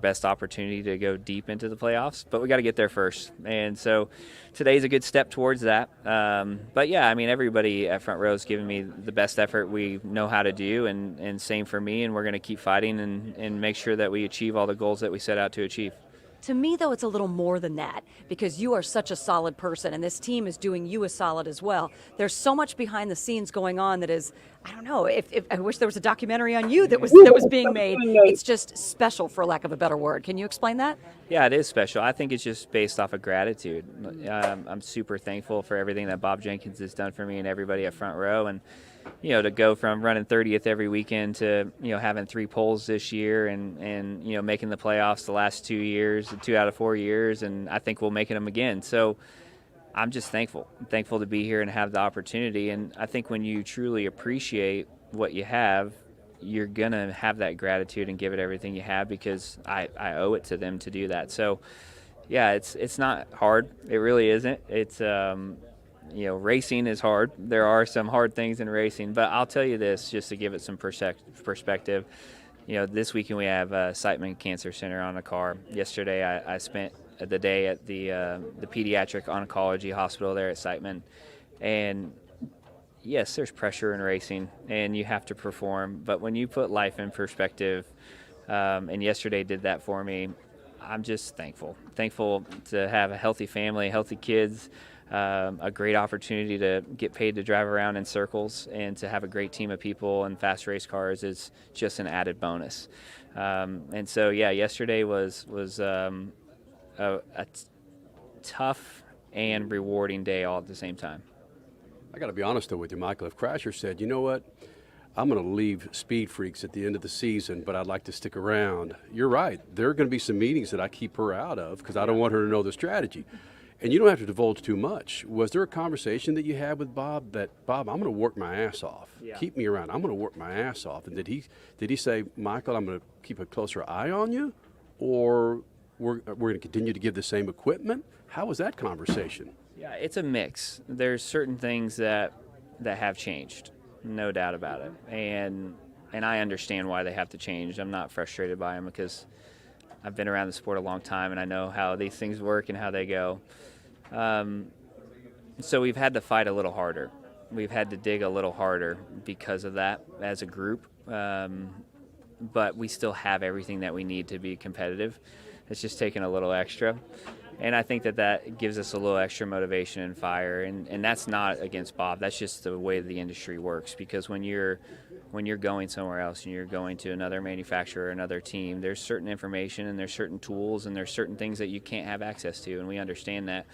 best opportunity to go deep into the playoffs, but we got to get there first. And so today's a good step towards that. But yeah, I mean, everybody at Front Row is giving me the best effort we know how to do, and same for me. And we're going to keep fighting and make sure that we achieve all the goals that we set out to achieve. To me, though, it's a little more than that because you are such a solid person and this team is doing you a solid as well. There's so much behind the scenes going on that is, I don't know, if I wish there was a documentary on you that was being made. It's just special, for lack of a better word. Can you explain that? Yeah, it is special. I think it's just based off of gratitude. I'm super thankful for everything that Bob Jenkins has done for me and everybody at Front Row. And, to go from running 30th every weekend to, having 3 poles this year and making the playoffs the last 2 years, 2 out of 4 years, and I think we'll make them again. So I'm just thankful. I'm thankful to be here and have the opportunity. And I think when you truly appreciate what you have, you're going to have that gratitude and give it everything you have because I owe it to them to do that. So, yeah, it's not hard. It really isn't. It's racing is hard. There are some hard things in racing, but I'll tell you this, just to give it some perspective. This weekend we have Siteman Cancer Center on a car. Yesterday I spent the day at the pediatric oncology hospital there at Siteman, and yes, there's pressure in racing, and you have to perform. But when you put life in perspective, and yesterday did that for me, I'm just thankful. Thankful to have a healthy family, healthy kids. A great opportunity to get paid to drive around in circles and to have a great team of people and fast race cars is just an added bonus. And so, yeah, yesterday was a tough and rewarding day all at the same time. I got to be honest, though, with you, Michael. If Crasher said, you know what, I'm going to leave SpeedFreaks at the end of the season, but I'd like to stick around, you're right. There are going to be some meetings that I keep her out of because I don't want her to know the strategy. And you don't have to divulge too much. Was there a conversation that you had with Bob that, Bob, I'm going to work my ass off. Yeah. Keep me around. I'm going to work my ass off. And did he say, Michael, I'm going to keep a closer eye on you? Or we're going to continue to give the same equipment? How was that conversation? Yeah, it's a mix. There's certain things that have changed, no doubt about it. And I understand why they have to change. I'm not frustrated by them because I've been around the sport a long time and I know how these things work and how they go. So we've had to fight a little harder. We've had to dig a little harder because of that as a group. But we still have everything that we need to be competitive. It's just taken a little extra. And I think that gives us a little extra motivation and fire. And that's not against Bob. That's just the way the industry works. Because when you're going somewhere else and you're going to another manufacturer or another team, there's certain information and there's certain tools and there's certain things that you can't have access to. And we understand that.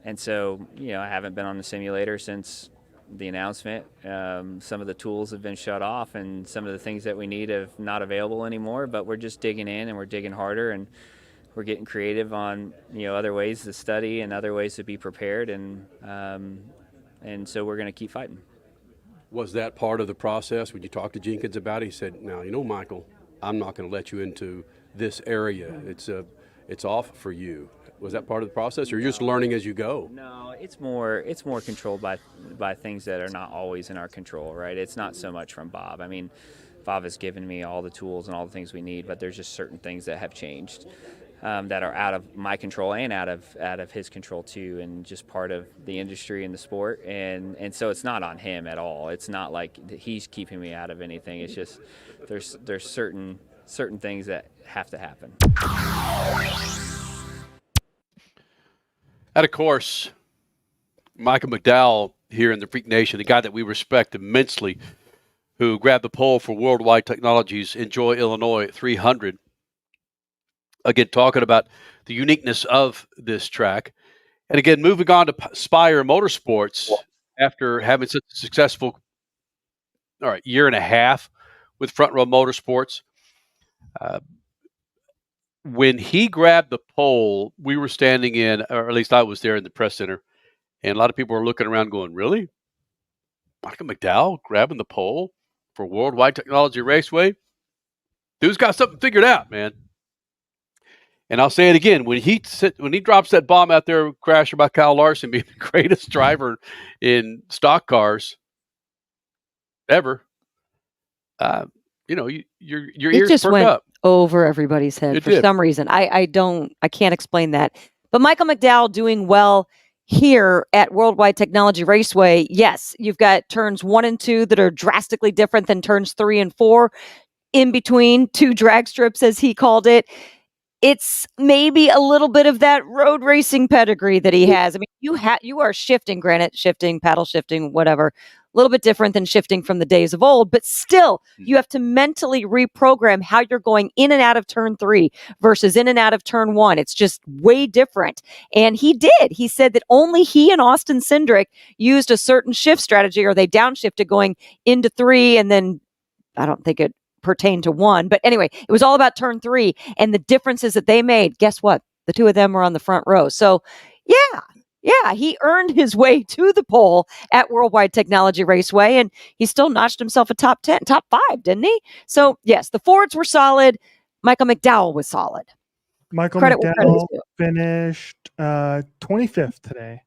And so, I haven't been on the simulator since the announcement. Some of the tools have been shut off and some of the things that we need are not available anymore, but we're just digging in and we're digging harder and we're getting creative on, other ways to study and other ways to be prepared. And so we're going to keep fighting. Was that part of the process when you talked to Jenkins about it? He said, now, Michael, I'm not going to let you into this area. It's off for you. Was that part of the process, or you're just learning as you go? No, it's more controlled by things that are not always in our control, right? It's not so much from Bob. I mean, Bob has given me all the tools and all the things we need, but there's just certain things that have changed that are out of my control and out of his control too, and just part of the industry and the sport. And so it's not on him at all. It's not like he's keeping me out of anything. It's just there's certain things that have to happen. And of course, Michael McDowell here in the Freak Nation, the guy that we respect immensely, who grabbed the pole for Worldwide Technologies Enjoy Illinois 300. Again, talking about the uniqueness of this track. And again, moving on to Spire Motorsports after having such a successful year and a half with Front Row Motorsports. When he grabbed the pole, we were standing in, or at least I was there in the press center, and a lot of people were looking around going, really? Michael McDowell grabbing the pole for Worldwide Technology Raceway? Dude's got something figured out, man. And I'll say it again, when he drops that bomb out there, Crasher, by Kyle Larson being the greatest driver in stock cars ever, your ears just perk went up. Over everybody's head for some reason. I can't explain that. But Michael McDowell doing well here at Worldwide Technology Raceway. Yes, you've got turns 1 and 2 that are drastically different than turns 3 and 4. In between 2 drag strips, as he called it. it's maybe a little bit of that road racing pedigree that he has. I mean, you are shifting, granite shifting, paddle shifting, whatever, a little bit different than shifting from the days of old, but still you have to mentally reprogram how you're going in and out of turn 3 versus in and out of turn 1. It's just way different. And he did. He said that only he and Austin Cindric used a certain shift strategy, or they downshifted going into 3, and then I don't think it pertained to 1. But anyway, it was all about turn 3 and the differences that they made. Guess what? The two of them were on the front row. So yeah, he earned his way to the pole at Worldwide Technology Raceway, and he still notched himself a top 5, didn't he? So yes, the Fords were solid. Michael McDowell was solid. Michael McDowell finished 25th today.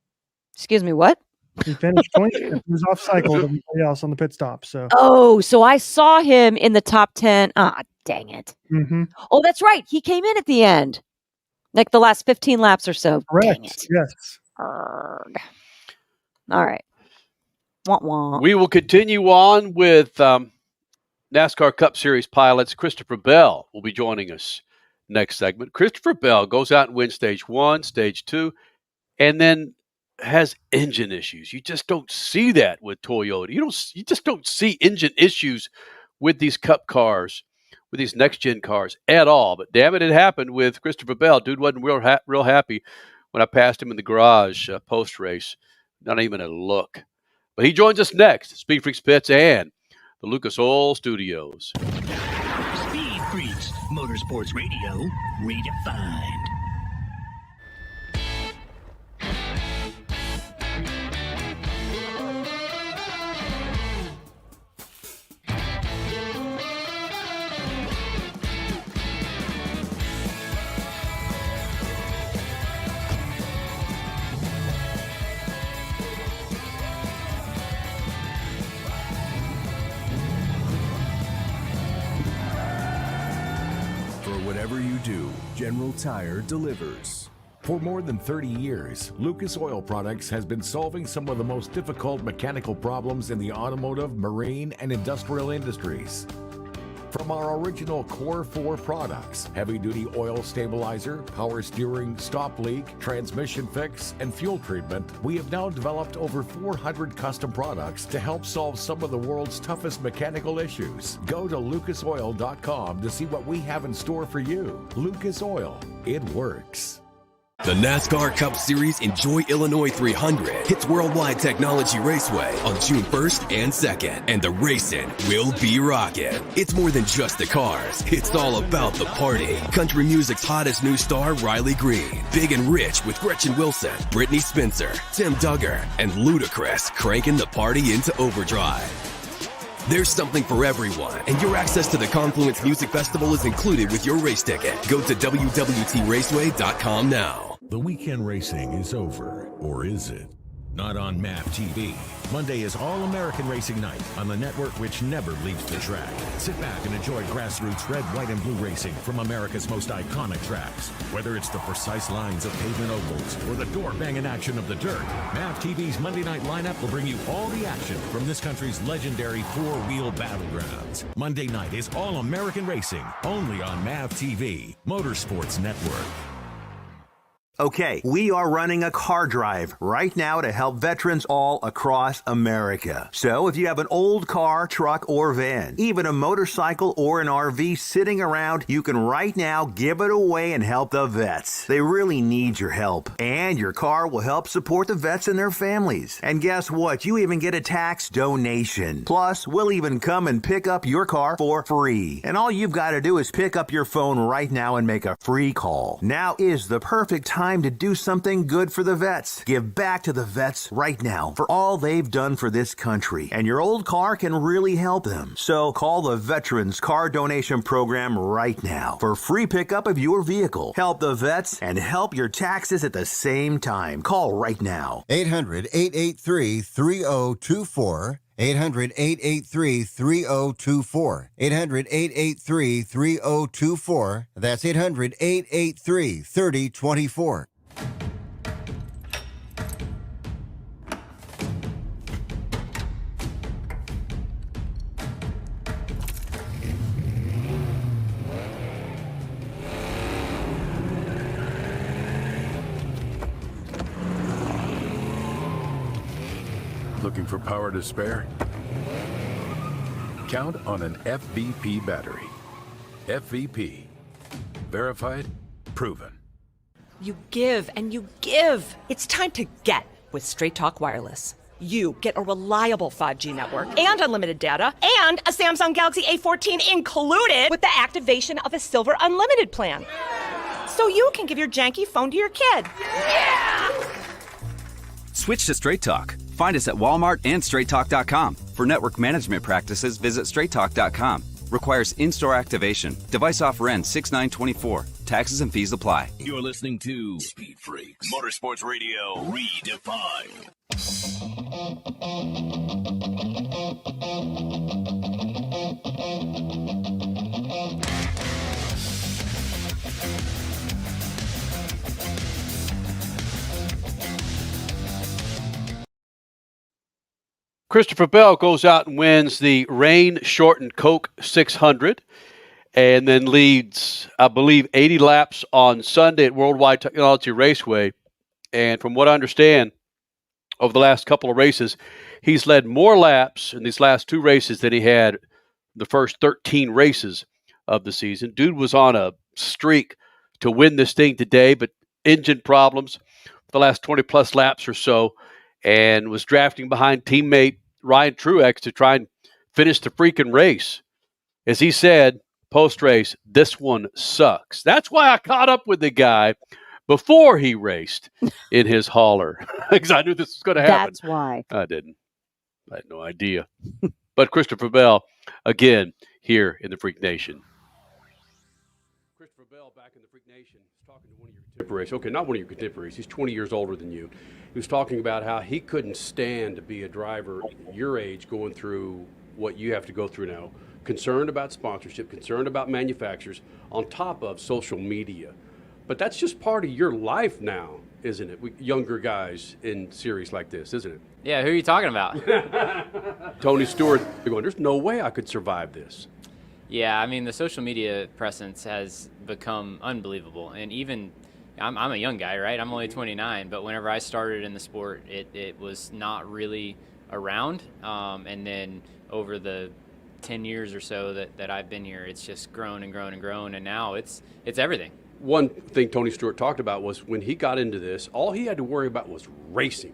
Excuse me, what? He finished 25th. He was off cycle to everybody else on the pit stop. So I saw him in the top 10. Dang it. Mm-hmm. Oh, that's right. He came in at the end, like the last 15 laps or so. Correct. Dang it. Yes. All right. Wah-wah. We will continue on with NASCAR Cup Series pilots. Christopher Bell will be joining us next segment. Christopher Bell goes out and wins stage 1, stage 2, and then has engine issues. You just don't see that with Toyota. You just don't see engine issues with these Cup cars, with these next-gen cars at all. But damn it happened with Christopher Bell. Dude wasn't real happy when I passed him in the garage post-race. Not even a look. But he joins us next. SpeedFreaks Pits and the Lucas Oil Studios. Speed Freaks, Motorsports Radio, redefined. Whatever you do, General Tire delivers. For more than 30 years, Lucas Oil Products has been solving some of the most difficult mechanical problems in the automotive, marine, and industrial industries. From our original Core 4 products, heavy-duty oil stabilizer, power steering, stop leak, transmission fix, and fuel treatment, we have now developed over 400 custom products to help solve some of the world's toughest mechanical issues. Go to lucasoil.com to see what we have in store for you. Lucas Oil, it works. The NASCAR Cup Series Enjoy Illinois 300 hits Worldwide Technology Raceway on June 1st and 2nd, and the racing will be rocking. It's more than just the cars. It's all about the party. Country music's hottest new star, Riley Green. Big and Rich with Gretchen Wilson, Brittany Spencer, Tim Duggar, and Ludacris cranking the party into overdrive. There's something for everyone, and your access to the Confluence Music Festival is included with your race ticket. Go to WWTRaceway.com now. The weekend racing is over, or is it? Not on MAP TV. Monday is All-American Racing Night on the network which never leaves the track. Sit back and enjoy grassroots red, white, and blue racing from America's most iconic tracks. Whether it's the precise lines of pavement ovals or the door-banging action of the dirt, MAP TV's Monday night lineup will bring you all the action from this country's legendary four-wheel battlegrounds. Monday night is All-American Racing, only on MAP TV, Motorsports Network. Okay, we are running a car drive right now to help veterans all across America. So if you have an old car, truck, or van, even a motorcycle or an RV sitting around, you can right now give it away and help the vets. They really need your help. And your car will help support the vets and their families. And guess what? You even get a tax donation. Plus, we'll even come and pick up your car for free. And all you've got to do is pick up your phone right now and make a free call. Now is the perfect time to do something good for the vets. Give back to the vets right now for all they've done for this country. And your old car can really help them. So call the Veterans Car Donation Program right now for free pickup of your vehicle. Help the vets and help your taxes at the same time. Call right now. 800-883-3024. 800-883-3024. 800-883-3024. That's 800-883-3024. Looking for power to spare? Count on an FVP battery. FVP. Verified, proven. You give and you give. It's time to get with Straight Talk Wireless. You get a reliable 5G network and unlimited data and a Samsung Galaxy A14 included with the activation of a Silver Unlimited plan. So you can give your janky phone to your kid. Yeah! Switch to Straight Talk. Find us at Walmart and StraightTalk.com. For network management practices, visit StraightTalk.com. Requires in-store activation. Device offer ends 6/9/24. Taxes and fees apply. You're listening to Speed Freaks, Motorsports Radio Redefined. Christopher Bell goes out and wins the rain-shortened Coke 600 and then leads, I believe, 80 laps on Sunday at Worldwide Technology Raceway. And from what I understand, over the last couple of races, he's led more laps in these last two races than he had the first 13 races of the season. Dude was on a streak to win this thing today, but engine problems for the last 20-plus laps or so, and was drafting behind teammate Ryan Truex to try and finish the freaking race. As he said, post-race, this one sucks. That's why I caught up with the guy before he raced in his hauler, because I knew this was going to happen. That's why. I didn't. I had no idea. But Christopher Bell, again, here in the Freak Nation. Christopher Bell back in the Freak Nation, talking to one of your contemporaries. Okay, not one of your contemporaries. He's 20 years older than you. He was talking about how he couldn't stand to be a driver your age going through what you have to go through now. Concerned about sponsorship, concerned about manufacturers, on top of social media. But that's just part of your life now, isn't it? Younger guys in series like this, isn't it? Yeah, who are you talking about? Tony Stewart, you're going, there's no way I could survive this. Yeah, I mean, the social media presence has become unbelievable. And even, I'm a young guy, right? I'm only 29, but whenever I started in the sport, it was not really around. And then over the 10 years or so that I've been here, it's just grown and grown and grown, and now it's everything. One thing Tony Stewart talked about was when he got into this, all he had to worry about was racing.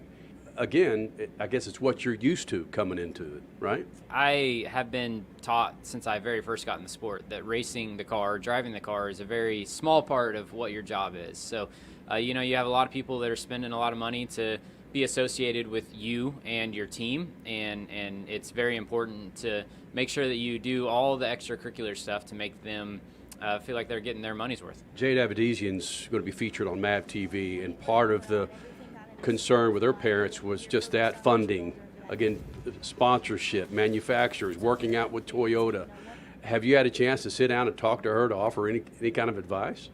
Again, I guess it's what you're used to coming into it, right? I have been taught since I very first got in the sport that racing the car, driving the car is a very small part of what your job is. So, you have a lot of people that are spending a lot of money to be associated with you and your team, and it's very important to make sure that you do all the extracurricular stuff to make them feel like they're getting their money's worth. Jade Avedisian's going to be featured on MAV TV, and part of the concern with her parents was just that funding. Again, sponsorship, manufacturers, working out with Toyota. Have you had a chance to sit down and talk to her to offer any kind of advice?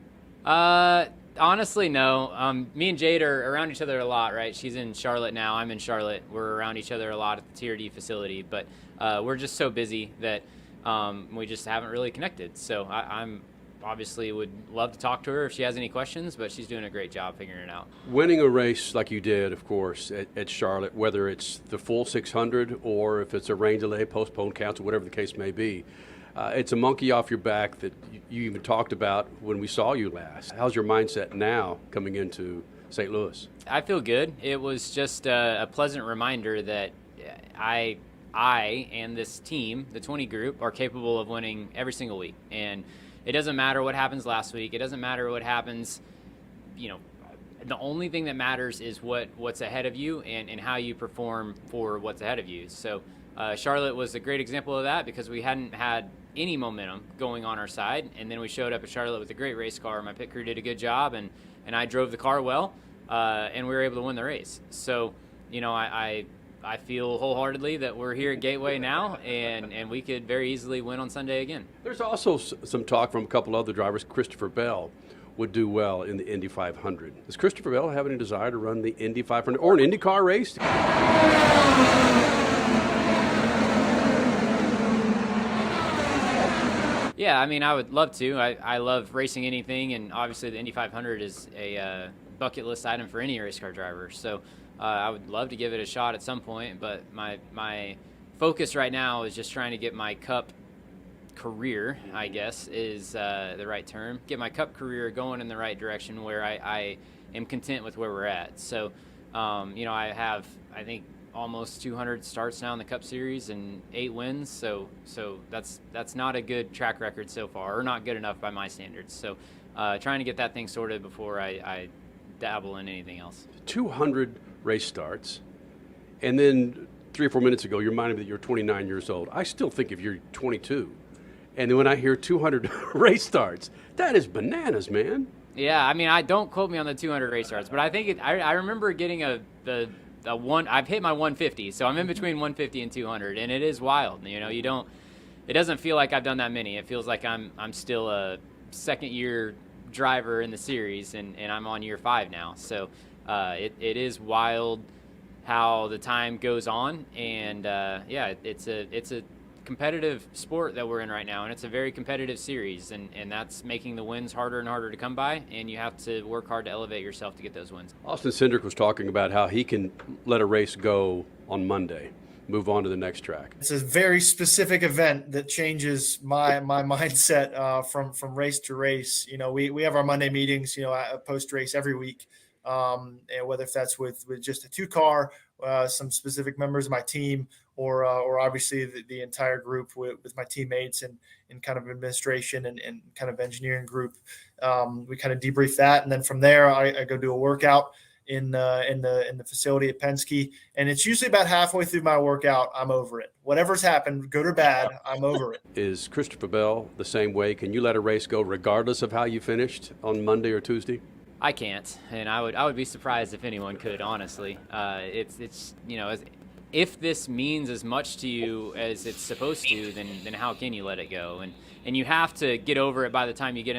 Honestly, no. Me and Jade are around each other a lot, right? She's in Charlotte now. I'm in Charlotte. We're around each other a lot at the TRD facility, but we're just so busy that we just haven't really connected. So I'm obviously would love to talk to her if she has any questions, but she's doing a great job figuring it out. Winning a race like you did, of course, at Charlotte, whether it's the full 600 or if it's a rain delay, postponed, cancel, whatever the case may be, it's a monkey off your back that you even talked about when we saw you last. How's your mindset now coming into St. Louis? I feel good. It was just a pleasant reminder that I and this team, the 20 group, are capable of winning every single week. And it doesn't matter what happens last week. It doesn't matter what happens, the only thing that matters is what's ahead of you and how you perform for what's ahead of you. So Charlotte was a great example of that because we hadn't had any momentum going on our side. And then we showed up at Charlotte with a great race car. My pit crew did a good job, and I drove the car well, and we were able to win the race. So, I feel wholeheartedly that we're here at Gateway now, and we could very easily win on Sunday again. There's also some talk from a couple other drivers. Christopher Bell would do well in the Indy 500. Does Christopher Bell have any desire to run the Indy 500 or an IndyCar race? Yeah, I would love to. I love racing anything, and obviously the Indy 500 is a bucket list item for any race car driver. So I would love to give it a shot at some point, but my focus right now is just trying to get my Cup career, I guess is the right term, get my Cup career going in the right direction where I am content with where we're at. So, I have, I think, almost 200 starts now in the Cup Series and 8 wins. So that's not a good track record so far, or not good enough by my standards. So trying to get that thing sorted before I dabble in anything else. 200 race starts, and then 3 or 4 minutes ago, you reminded me that you're 29 years old. I still think if you're 22. And then when I hear 200 race starts, that is bananas, man. Yeah, I mean, don't quote me on the 200 race starts, but I think I remember getting a one. I've hit my 150, so I'm in between 150 and 200, and it is wild. It doesn't feel like I've done that many. It feels like I'm still a second year driver in the series, and I'm on year 5 now. So it is wild how the time goes on, and it's a competitive sport that we're in right now, and it's a very competitive series, and that's making the wins harder and harder to come by, and you have to work hard to elevate yourself to get those wins. Austin Cindric was talking about how he can let a race go on Monday, move on to the next track. It's a very specific event that changes my mindset from race to race. We have our Monday meetings, post race every week, and whether if that's with just a 2-car, some specific members of my team, or obviously the entire group with my teammates and kind of administration and kind of engineering group. We kind of debrief that, and then from there I go do a workout in the facility at Penske, and it's usually about halfway through my workout I'm over it. Whatever's happened, good or bad, I'm over it. Is Christopher Bell the same way? Can you let a race go regardless of how you finished on Monday or Tuesday? I can't, and I would be surprised if anyone could, honestly. If this means as much to you as it's supposed to, then how can you let it go? And you have to get over it by the time you get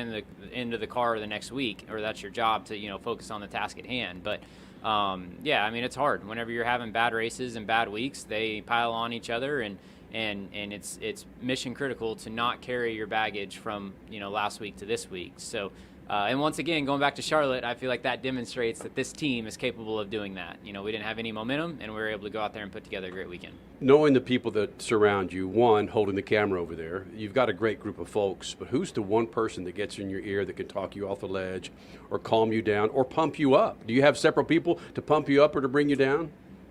into the car the next week, or that's your job to focus on the task at hand. But it's hard whenever you're having bad races and bad weeks. They pile on each other, and it's mission critical to not carry your baggage from last week to this week. So. And once again, going back to Charlotte, I feel like that demonstrates that this team is capable of doing that. We didn't have any momentum, and we were able to go out there and put together a great weekend. Knowing the people that surround you, one, holding the camera over there, you've got a great group of folks, but who's the one person that gets in your ear that can talk you off the ledge or calm you down or pump you up? Do you have several people to pump you up or to bring you down?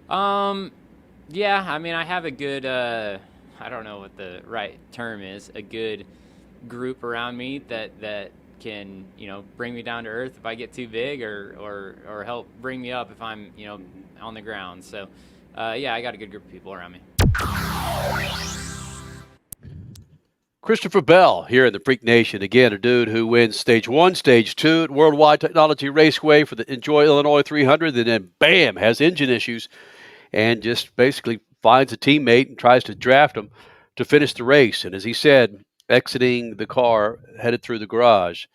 Yeah, I have a good, I don't know what the right term is, a good group around me that can bring me down to earth if I get too big, or help bring me up if I'm on the ground. So I got a good group of people around me. Christopher Bell here in the Freak Nation. Again, a dude who wins Stage 1, Stage 2 at Worldwide Technology Raceway for the Enjoy Illinois 300, and then bam, has engine issues and just basically finds a teammate and tries to draft him to finish the race. And as he said, exiting the car, headed through the garage,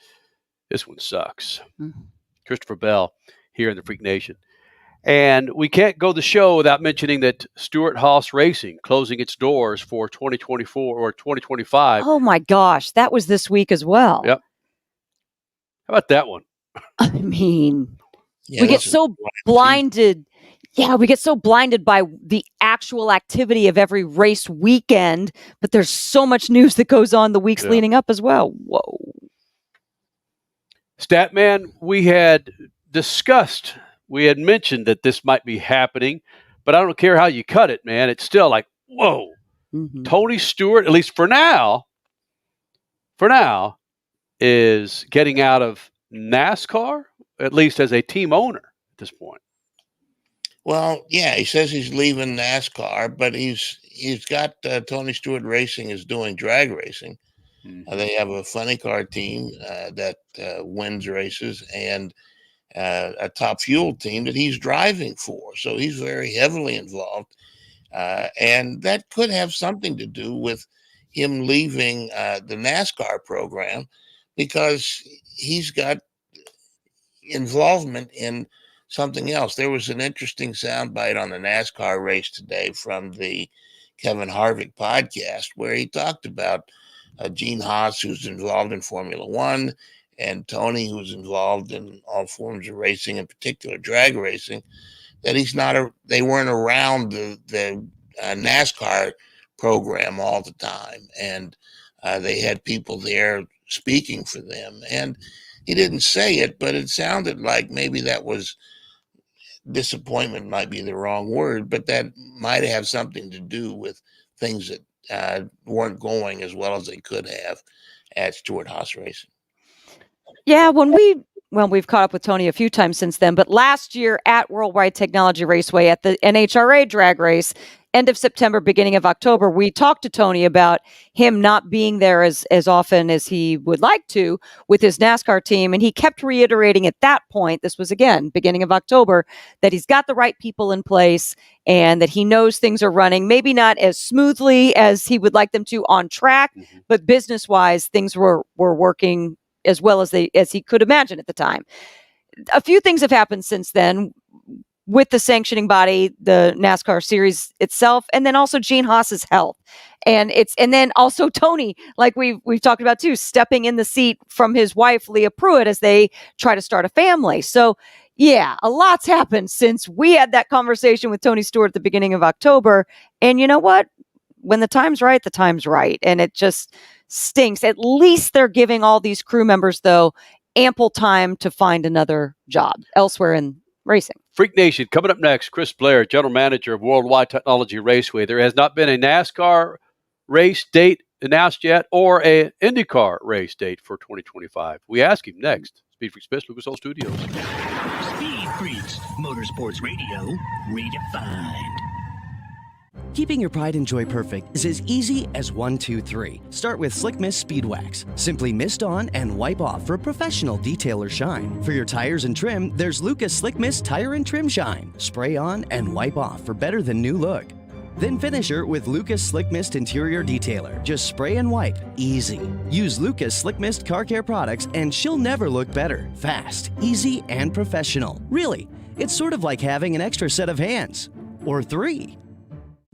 this one sucks. Christopher Bell here in the Freak Nation. And we can't go the show without mentioning that Stewart-Haas Racing closing its doors for 2024 or 2025. Oh my gosh, that was this week as well. Yep. How about that one? I mean, we get so blinded. Yeah, we get so blinded by the actual activity of every race weekend, but there's so much news that goes on the weeks leading up as well. Whoa. Statman, we had mentioned that this might be happening, but I don't care how you cut it, man. It's still like, whoa. Mm-hmm. Tony Stewart, at least for now, is getting out of NASCAR, at least as a team owner at this point. Well, yeah, he says he's leaving NASCAR, but he's got Tony Stewart Racing is doing drag racing. Mm-hmm. They have a funny car team that wins races, and a Top Fuel team that he's driving for. So he's very heavily involved, and that could have something to do with him leaving the NASCAR program, because he's got involvement in something else. There was an interesting soundbite on the NASCAR race today from the Kevin Harvick podcast, where he talked about Gene Haas, who's involved in Formula One, and Tony, who's involved in all forms of racing, in particular drag racing. that they weren't around the NASCAR program all the time, and they had people there speaking for them. And he didn't say it, but it sounded like maybe that was disappointment, might be the wrong word, but that might have something to do with things that weren't going as well as they could have at Stewart-Haas Racing. Yeah, we've caught up with Tony a few times since then, but last year at Worldwide Technology Raceway at the NHRA drag race, end of September, beginning of October, we talked to Tony about him not being there as often as he would like to with his NASCAR team. And he kept reiterating at that point, this was again, beginning of October, that he's got the right people in place and that he knows things are running, maybe not as smoothly as he would like them to on track, but business-wise, things were working as well as he could imagine at the time. A few things have happened since then with the sanctioning body, the NASCAR series itself, and then also Gene Haas's health. And then also Tony, like we've talked about too, stepping in the seat from his wife, Leah Pruitt, as they try to start a family. So yeah, a lot's happened since we had that conversation with Tony Stewart at the beginning of October. And you know what? When the time's right, the time's right. And it just stinks. At least they're giving all these crew members, though, ample time to find another job elsewhere in racing. Freak Nation, coming up next, Chris Blair, General Manager of Worldwide Technology Raceway. There has not been a NASCAR race date announced yet or a IndyCar race date for 2025. We ask him next. SpeedFreaks Best, Lucas Oil Studios. Speed Freaks, Motorsports Radio, redefined. Keeping your pride and joy perfect is as easy as 1, 2, 3. Start with Slick Mist Speed Wax. Simply mist on and wipe off for a professional detailer shine. For your tires and trim, there's Lucas Slick Mist Tire and Trim Shine. Spray on and wipe off for better than new look. Then finisher with Lucas Slick Mist Interior Detailer. Just spray and wipe. Easy. Use Lucas Slick Mist Car Care products and she'll never look better. Fast, easy, and professional. Really, it's sort of like having an extra set of hands. Or 3.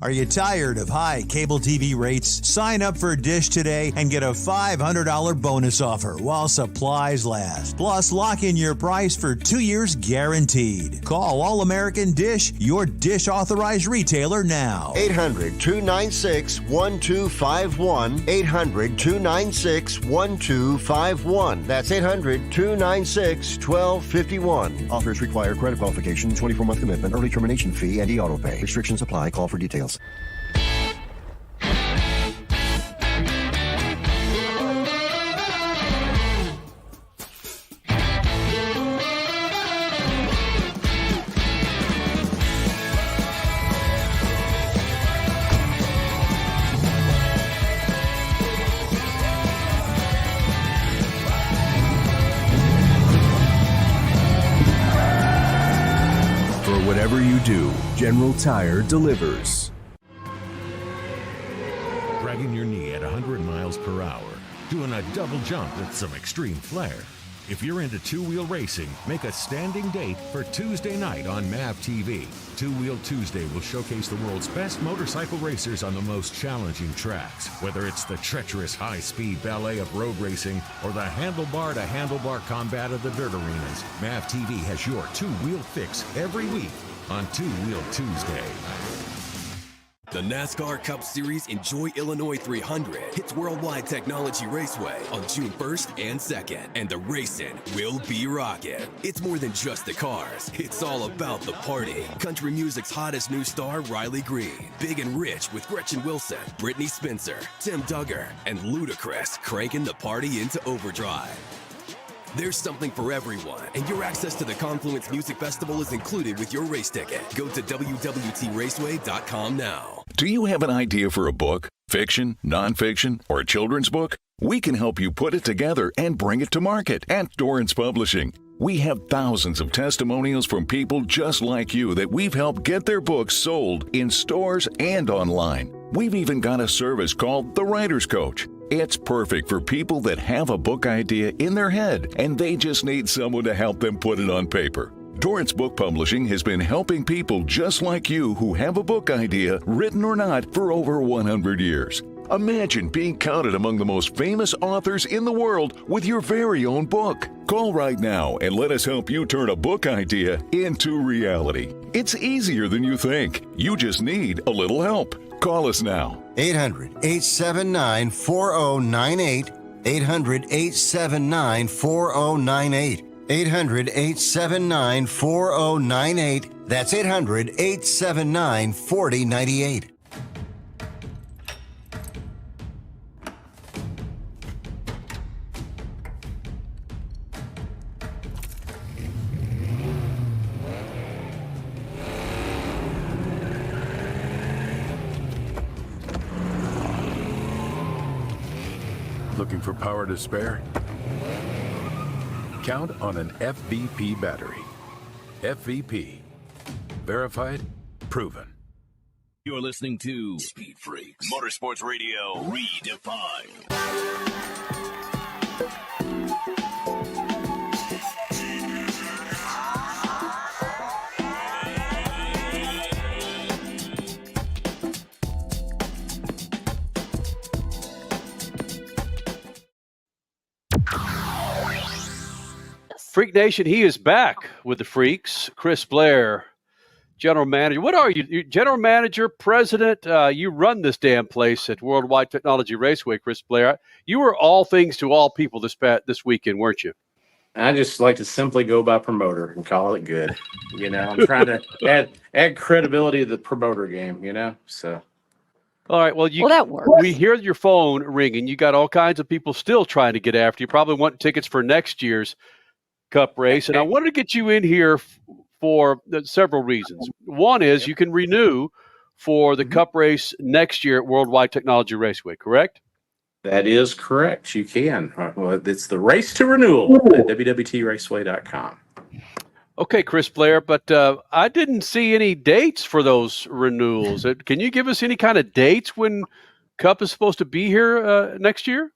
Are you tired of high cable TV rates? Sign up for Dish today and get a $500 bonus offer while supplies last. Plus, lock in your price for 2 years guaranteed. Call All American Dish, your Dish authorized retailer now. 800-296-1251. 800-296-1251. That's 800-296-1251. Offers require credit qualification, 24-month commitment, early termination fee, and e-auto pay. Restrictions apply. Call for details. For whatever you do, General Tire delivers. Dragging your knee at 100 miles per hour, doing a double jump with some extreme flair. If you're into two-wheel racing, make a standing date for Tuesday night on MAV TV. Two Wheel Tuesday will showcase the world's best motorcycle racers on the most challenging tracks. Whether it's the treacherous high-speed ballet of road racing or the handlebar-to-handlebar combat of the dirt arenas, MAV TV has your two-wheel fix every week on Two Wheel Tuesday. The NASCAR Cup Series Enjoy Illinois 300 hits Worldwide Technology Raceway on June 1st and 2nd, and the racing will be rocking. It's more than just the cars, it's all about the party. Country music's hottest new star, Riley Green, Big and Rich with Gretchen Wilson, Brittany Spencer, Tim Duggar, and Ludacris cranking the party into overdrive. There's something for everyone, and your access to the Confluence Music Festival is included with your race ticket. Go to WWTRaceway.com now. Do you have an idea for a book? Fiction, nonfiction, or a children's book? We can help you put it together and bring it to market at Dorrance Publishing. We have thousands of testimonials from people just like you that we've helped get their books sold in stores and online. We've even got a service called The Writer's Coach. It's perfect for people that have a book idea in their head and they just need someone to help them put it on paper. Dorrance Book Publishing has been helping people just like you who have a book idea, written or not, for over 100 years. Imagine being counted among the most famous authors in the world with your very own book. Call right now and let us help you turn a book idea into reality. It's easier than you think. You just need a little help. Call us now. 800-879-4098. 800-879-4098. 800-879-4098. That's 800-879-4098. Looking for power to spare? Count on an FVP battery. FVP. Verified, proven. You're listening to Speed Freaks, Motorsports Radio Redefined. Freak Nation, he is back with the Freaks. Chris Blair, general manager. What are you? You're general manager, president? You run this damn place at Worldwide Technology Raceway, Chris Blair. You were all things to all people this weekend, weren't you? I just like to simply go by promoter and call it good. You know, I'm trying to add credibility to the promoter game, you know, so. All right, well, that works. We hear your phone ringing. You got all kinds of people still trying to get after you, probably want tickets for next year's Cup race. And I wanted to get you in here for several reasons. One is you can renew for the Cup race next year at Worldwide Technology Raceway, correct? That is correct. You can. Well, it's the race to renewal at WWTRaceway.com. Okay, Chris Blair, but I didn't see any dates for those renewals. Can you give us any kind of dates when Cup is supposed to be here next year?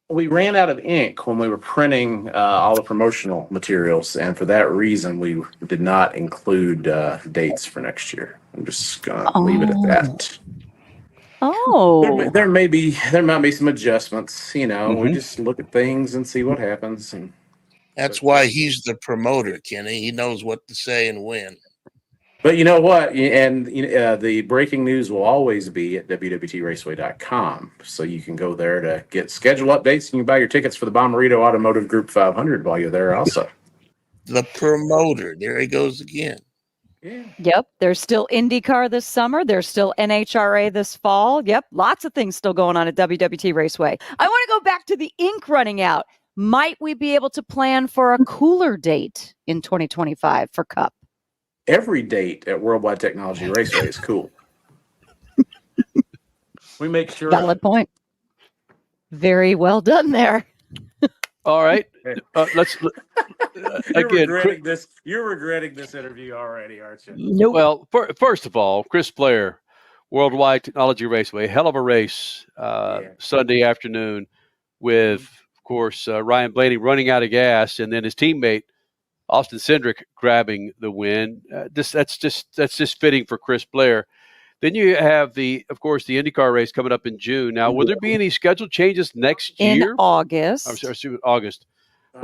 We ran out of ink when we were printing all the promotional materials, and for that reason, we did not include dates for next year. I'm just going to leave it at that. Oh, there might be some adjustments. You know, we just look at things and see what happens. And that's why he's the promoter, Kenny. He knows what to say and when. But you know what? And the breaking news will always be at WWTRaceway.com. So you can go there to get schedule updates. And you can buy your tickets for the Bommarito Automotive Group 500 while you're there also. The promoter. There he goes again. Yeah. Yep. There's still IndyCar this summer. There's still NHRA this fall. Yep. Lots of things still going on at WWT Raceway. I want to go back to the ink running out. Might we be able to plan for a cooler date in 2025 for Cup? Every date at Worldwide Technology Raceway is cool. We make sure. Valid point. Very well done there. All right. Let's again. You're regretting this interview already, aren't you? Nope. Well, first of all, Chris Blair, Worldwide Technology Raceway, hell of a race Sunday afternoon with, of course, Ryan Blaney running out of gas, and then his teammate Austin Cindric grabbing the win. That's just fitting for Chris Blair. Then you have of course, the IndyCar race coming up in June. Now, will there be any schedule changes next year? In August. I'm sorry, August.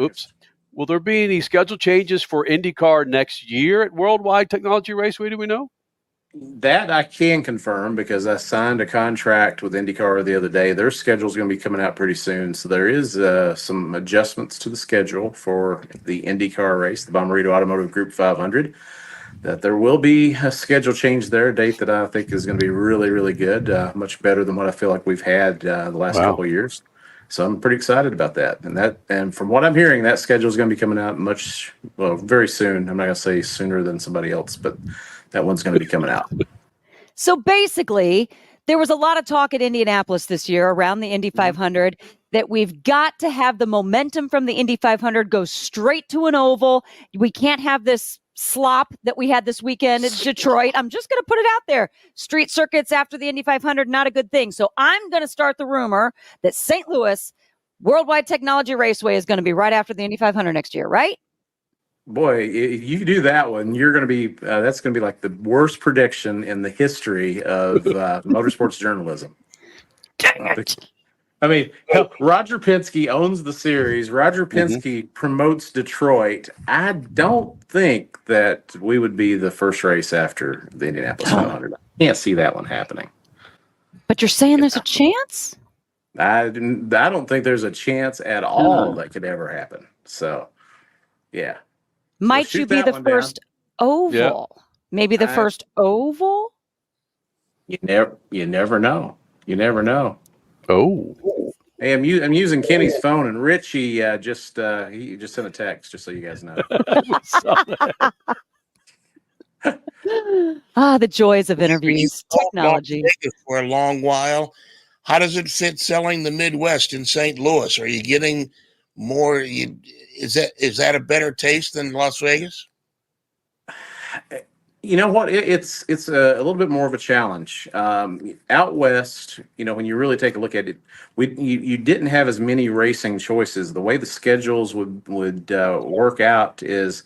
Oops. Will there be any schedule changes for IndyCar next year at Worldwide Technology Raceway? Do we know? That I can confirm because I signed a contract with IndyCar the other day. Their schedule is going to be coming out pretty soon. So there is some adjustments to the schedule for the IndyCar race, the Bommarito Automotive Group 500. That there will be a schedule change there, a date that I think is going to be really, really good, much better than what I feel like we've had the last couple of years. So I'm pretty excited about that. And from what I'm hearing, that schedule is going to be coming out very soon. I'm not going to say sooner than somebody else, but that one's going to be coming out. So basically, there was a lot of talk at Indianapolis this year around the Indy 500 that we've got to have the momentum from the Indy 500 go straight to an oval. We can't have this slop that we had this weekend in Detroit. I'm just going to put it out there. Street circuits after the Indy 500, not a good thing. So I'm going to start the rumor that St. Louis Worldwide Technology Raceway is going to be right after the Indy 500 next year, right? Boy, if you do that one, you're going to be, that's going to be like the worst prediction in the history of motorsports journalism. Dang it. I mean, hell, Roger Penske owns the series. Roger Penske promotes Detroit. I don't think that we would be the first race after the Indianapolis 500. I can't see that one happening. But you're saying there's a chance? I don't think there's a chance at all that could ever happen. So, yeah. Might you be the first oval? Maybe the first oval? You never know. You never know. Oh. Hey, I'm using Kenny's phone, and Richie he just sent a text, just so you guys know. The joys of interviews, technology. For a long while, how does it fit selling the Midwest in St. Louis? Are you getting more? Is that a better taste than Las Vegas? You know what? It's a little bit more of a challenge. Out west, when you really take a look at it, you didn't have as many racing choices. The way the schedules would work out is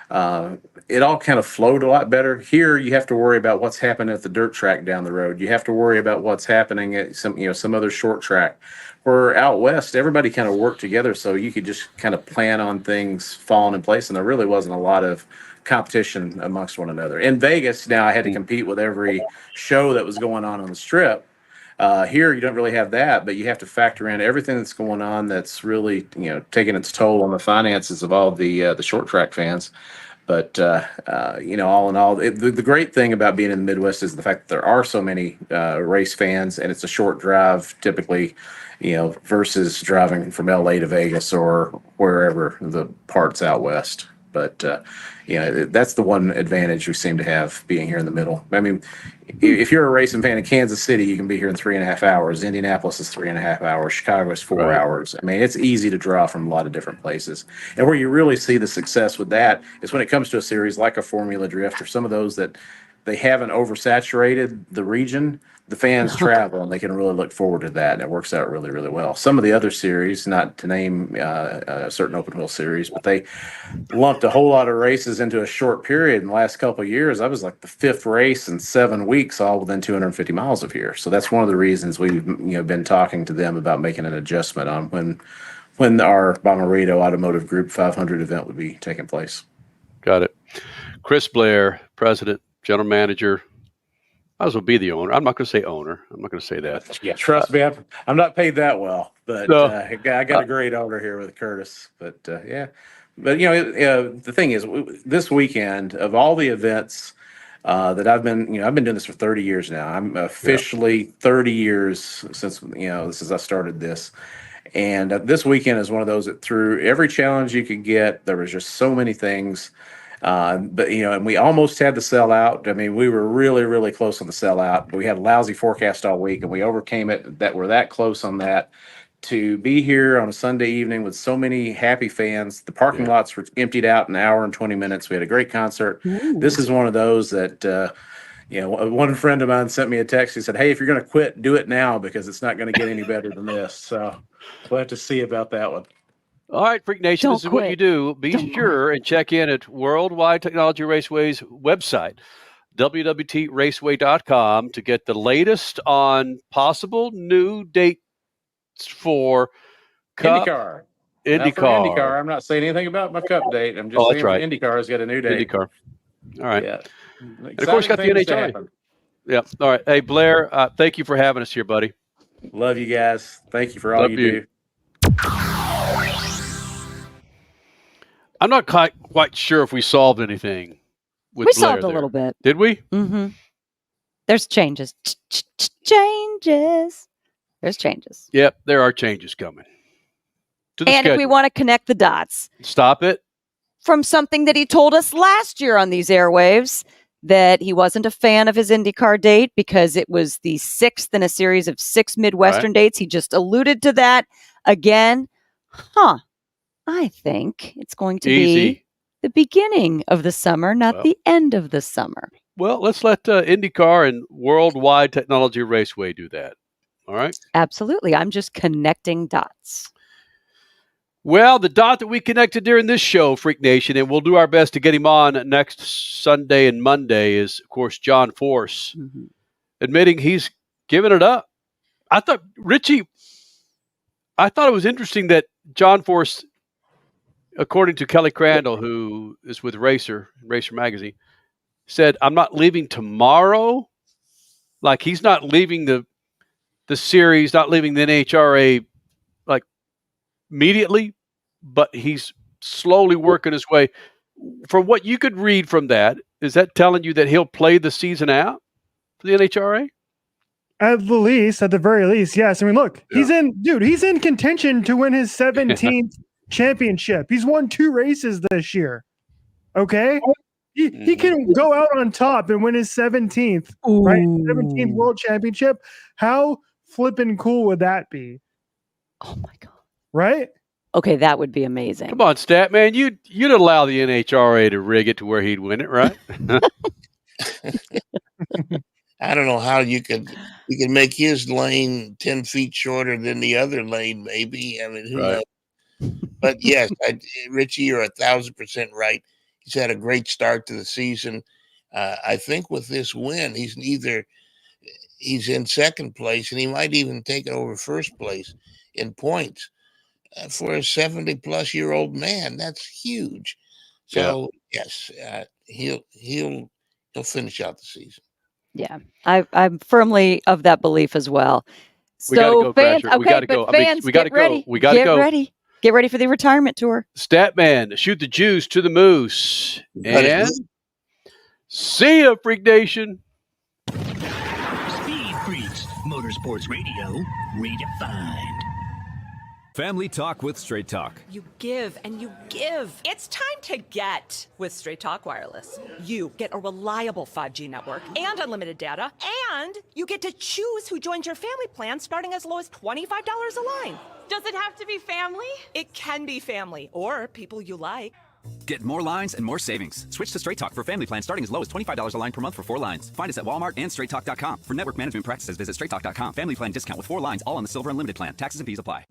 it all kind of flowed a lot better. Here, you have to worry about what's happening at the dirt track down the road. You have to worry about what's happening at some other short track. Where out west, everybody kind of worked together, so you could just kind of plan on things falling in place, and there really wasn't a lot of competition amongst one another. In Vegas, now I had to compete with every show that was going on the strip. Here, you don't really have that, but you have to factor in everything that's going on that's really, taking its toll on the finances of all the short track fans. But, all in all, the great thing about being in the Midwest is the fact that there are so many race fans, and it's a short drive typically, versus driving from LA to Vegas or wherever the parts out west. But, that's the one advantage we seem to have being here in the middle. I mean, if you're a racing fan in Kansas City, you can be here in 3.5 hours. Indianapolis is 3.5 hours. Chicago is 4 hours. I mean, it's easy to draw from a lot of different places. And where you really see the success with that is when it comes to a series like a Formula Drift or some of those that they haven't oversaturated the region, the fans travel and they can really look forward to that. And it works out really, really well. Some of the other series, not to name a certain open wheel series, but they lumped a whole lot of races into a short period. In the last couple of years, I was like the 5th race in 7 weeks, all within 250 miles of here. So that's one of the reasons we've been talking to them about making an adjustment on when our Bomarito Automotive Group 500 event would be taking place. Got it. Chris Blair, president, general manager. Might as well be the owner. I'm not going to say owner. I'm not going to say that. Yeah, trust me, I'm not paid that well, but No. I got a great owner here with Curtis. But yeah, but the thing is, this weekend of all the events that I've been doing this for 30 years now. I'm officially 30 years since I started this. And this weekend is one of those that through every challenge you could get, there was just so many things. But and we almost had the sellout. I mean, we were really, really close on the sellout. But we had a lousy forecast all week, and we overcame it. That we're that close on that. To be here on a Sunday evening with so many happy fans, the parking lots were emptied out in an hour and 20 minutes. We had a great concert. Ooh. This is one of those that. One friend of mine sent me a text. He said, "Hey, if you're going to quit, do it now because it's not going to get any better than this." So we'll have to see about that one. All right, Freak Nation, this is what you do. Be sure and check in at Worldwide Technology Raceway's website, WWTRaceway.com, to get the latest on possible new dates for Cup. IndyCar. Now for IndyCar. I'm not saying anything about my Cup date. I'm just saying IndyCar has got a new date. IndyCar. All right. Yeah. And of course, got the NHRA. Yeah. All right. Hey, Blair, thank you for having us here, buddy. Love you guys. Thank you for all you do. I'm not quite sure if we solved anything with We Blair solved a there. little bit. Did we? Mm-hmm. There's changes. Changes. There's changes. Yep, there are changes coming. To the And if we schedule. want to connect the dots Stop it. from something that he told us last year on these airwaves, that he wasn't a fan of his IndyCar date because it was the 6th in a series of 6 Midwestern dates. He just alluded to that again. I think it's going to be the beginning of the summer, not the end of the summer. Well, let's let IndyCar and Worldwide Technology Raceway do that. All right? Absolutely. I'm just connecting dots. Well, the dot that we connected during this show, Freak Nation, and we'll do our best to get him on next Sunday and Monday, is, of course, John Force, admitting he's given it up. I thought, Richie, I thought it was interesting that John Force, according to Kelly Crandall, who is with Racer Magazine, said, "I'm not leaving tomorrow." Like he's not leaving the series, not leaving the NHRA like immediately, but he's slowly working his way. From what you could read from that, is that telling you that he'll play the season out for the NHRA? At the very least, yes. I mean, look, he's in contention to win his 17th championship. He's won 2 races this year. Okay? He can go out on top and win his 17th, right? 17th world championship. How flippin' cool would that be? Oh my God. Right? Okay, that would be amazing. Come on, Statman. You'd allow the NHRA to rig it to where he'd win it, right? I don't know how you could make his lane 10 feet shorter than the other lane, maybe. I mean, who knows? But yes, Richie, you're 1,000% right. He's had a great start to the season. I think with this win, he's in second place, and he might even take it over first place in points. For a 70-plus-year-old man, that's huge. So yes, he'll finish out the season. Yeah, I'm firmly of that belief as well. We gotta go, fans, Crasher. We gotta go. Fans, we gotta get ready. go. We gotta go. Get ready for the retirement tour. Statman, shoot the juice to the moose. And see ya, Freak Nation. Speed Freaks, Motorsports Radio, redefined. Family talk with Straight Talk. You give and you give. It's time to get with Straight Talk Wireless. You get a reliable 5G network and unlimited data, and you get to choose who joins your family plan starting as low as $25 a line. Does it have to be family? It can be family or people you like. Get more lines and more savings. Switch to Straight Talk for family plan starting as low as $25 a line per month for 4 lines. Find us at Walmart and StraightTalk.com. For network management practices, visit StraightTalk.com. Family plan discount with 4 lines, all on the Silver Unlimited plan. Taxes and fees apply.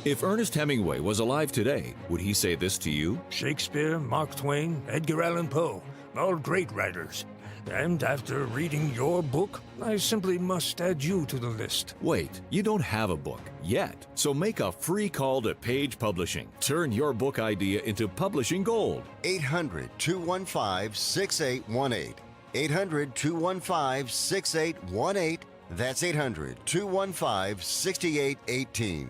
If Ernest Hemingway was alive today, would he say this to you? Shakespeare, Mark Twain, Edgar Allan Poe, all great writers. And after reading your book, I simply must add you to the list. Wait, you don't have a book yet. So make a free call to Page Publishing. Turn your book idea into publishing gold. 800-215-6818. 800-215-6818. That's 800-215-6818.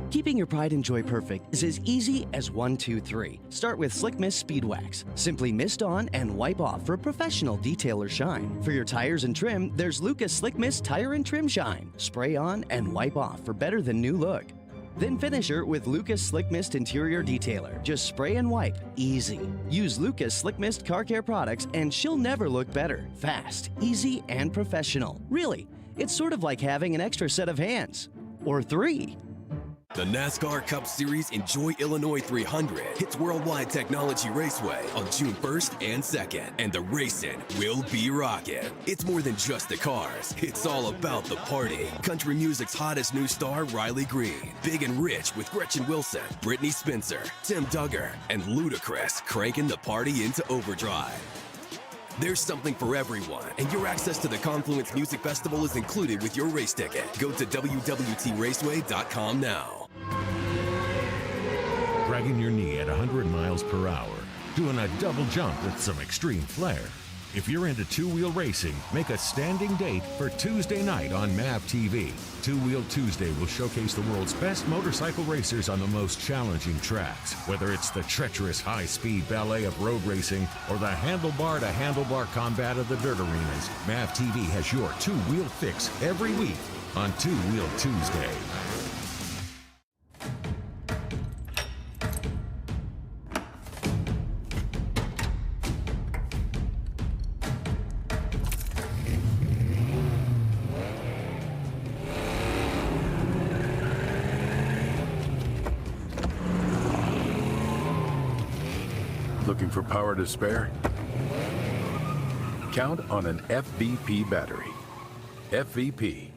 Keeping your pride and joy perfect is as easy as 1, 2, 3. Start with Slick Mist Speed Wax. Simply mist on and wipe off for professional detail or shine. For your tires and trim, there's Lucas Slick Mist Tire and Trim Shine. Spray on and wipe off for better than new look. Then finish her with Lucas Slick Mist Interior Detailer. Just spray and wipe. Easy. Use Lucas Slick Mist Car Care products and she'll never look better. Fast, easy, and professional. Really, it's sort of like having an extra set of hands. Or 3. The NASCAR Cup Series Enjoy Illinois 300 hits Worldwide Technology Raceway on June 1st and 2nd, and the racing will be rocking. It's more than just the cars, it's all about the party. Country music's hottest new star, Riley Green, Big and Rich with Gretchen Wilson, Brittany Spencer, Tim Duggar, and Ludacris cranking the party into overdrive. There's something for everyone, and your access to the Confluence Music Festival is included with your race ticket. Go to WWTRaceway.com now. Dragging your knee at 100 miles per hour, doing a double jump with some extreme flair. If you're into two-wheel racing, make a standing date for Tuesday night on MAV TV. Two Wheel Tuesday will showcase the world's best motorcycle racers on the most challenging tracks. Whether it's the treacherous high-speed ballet of road racing or the handlebar-to-handlebar combat of the dirt arenas, MAV TV has your two-wheel fix every week on Two Wheel Tuesday. Looking for power to spare? Count on an FVP battery. FVP,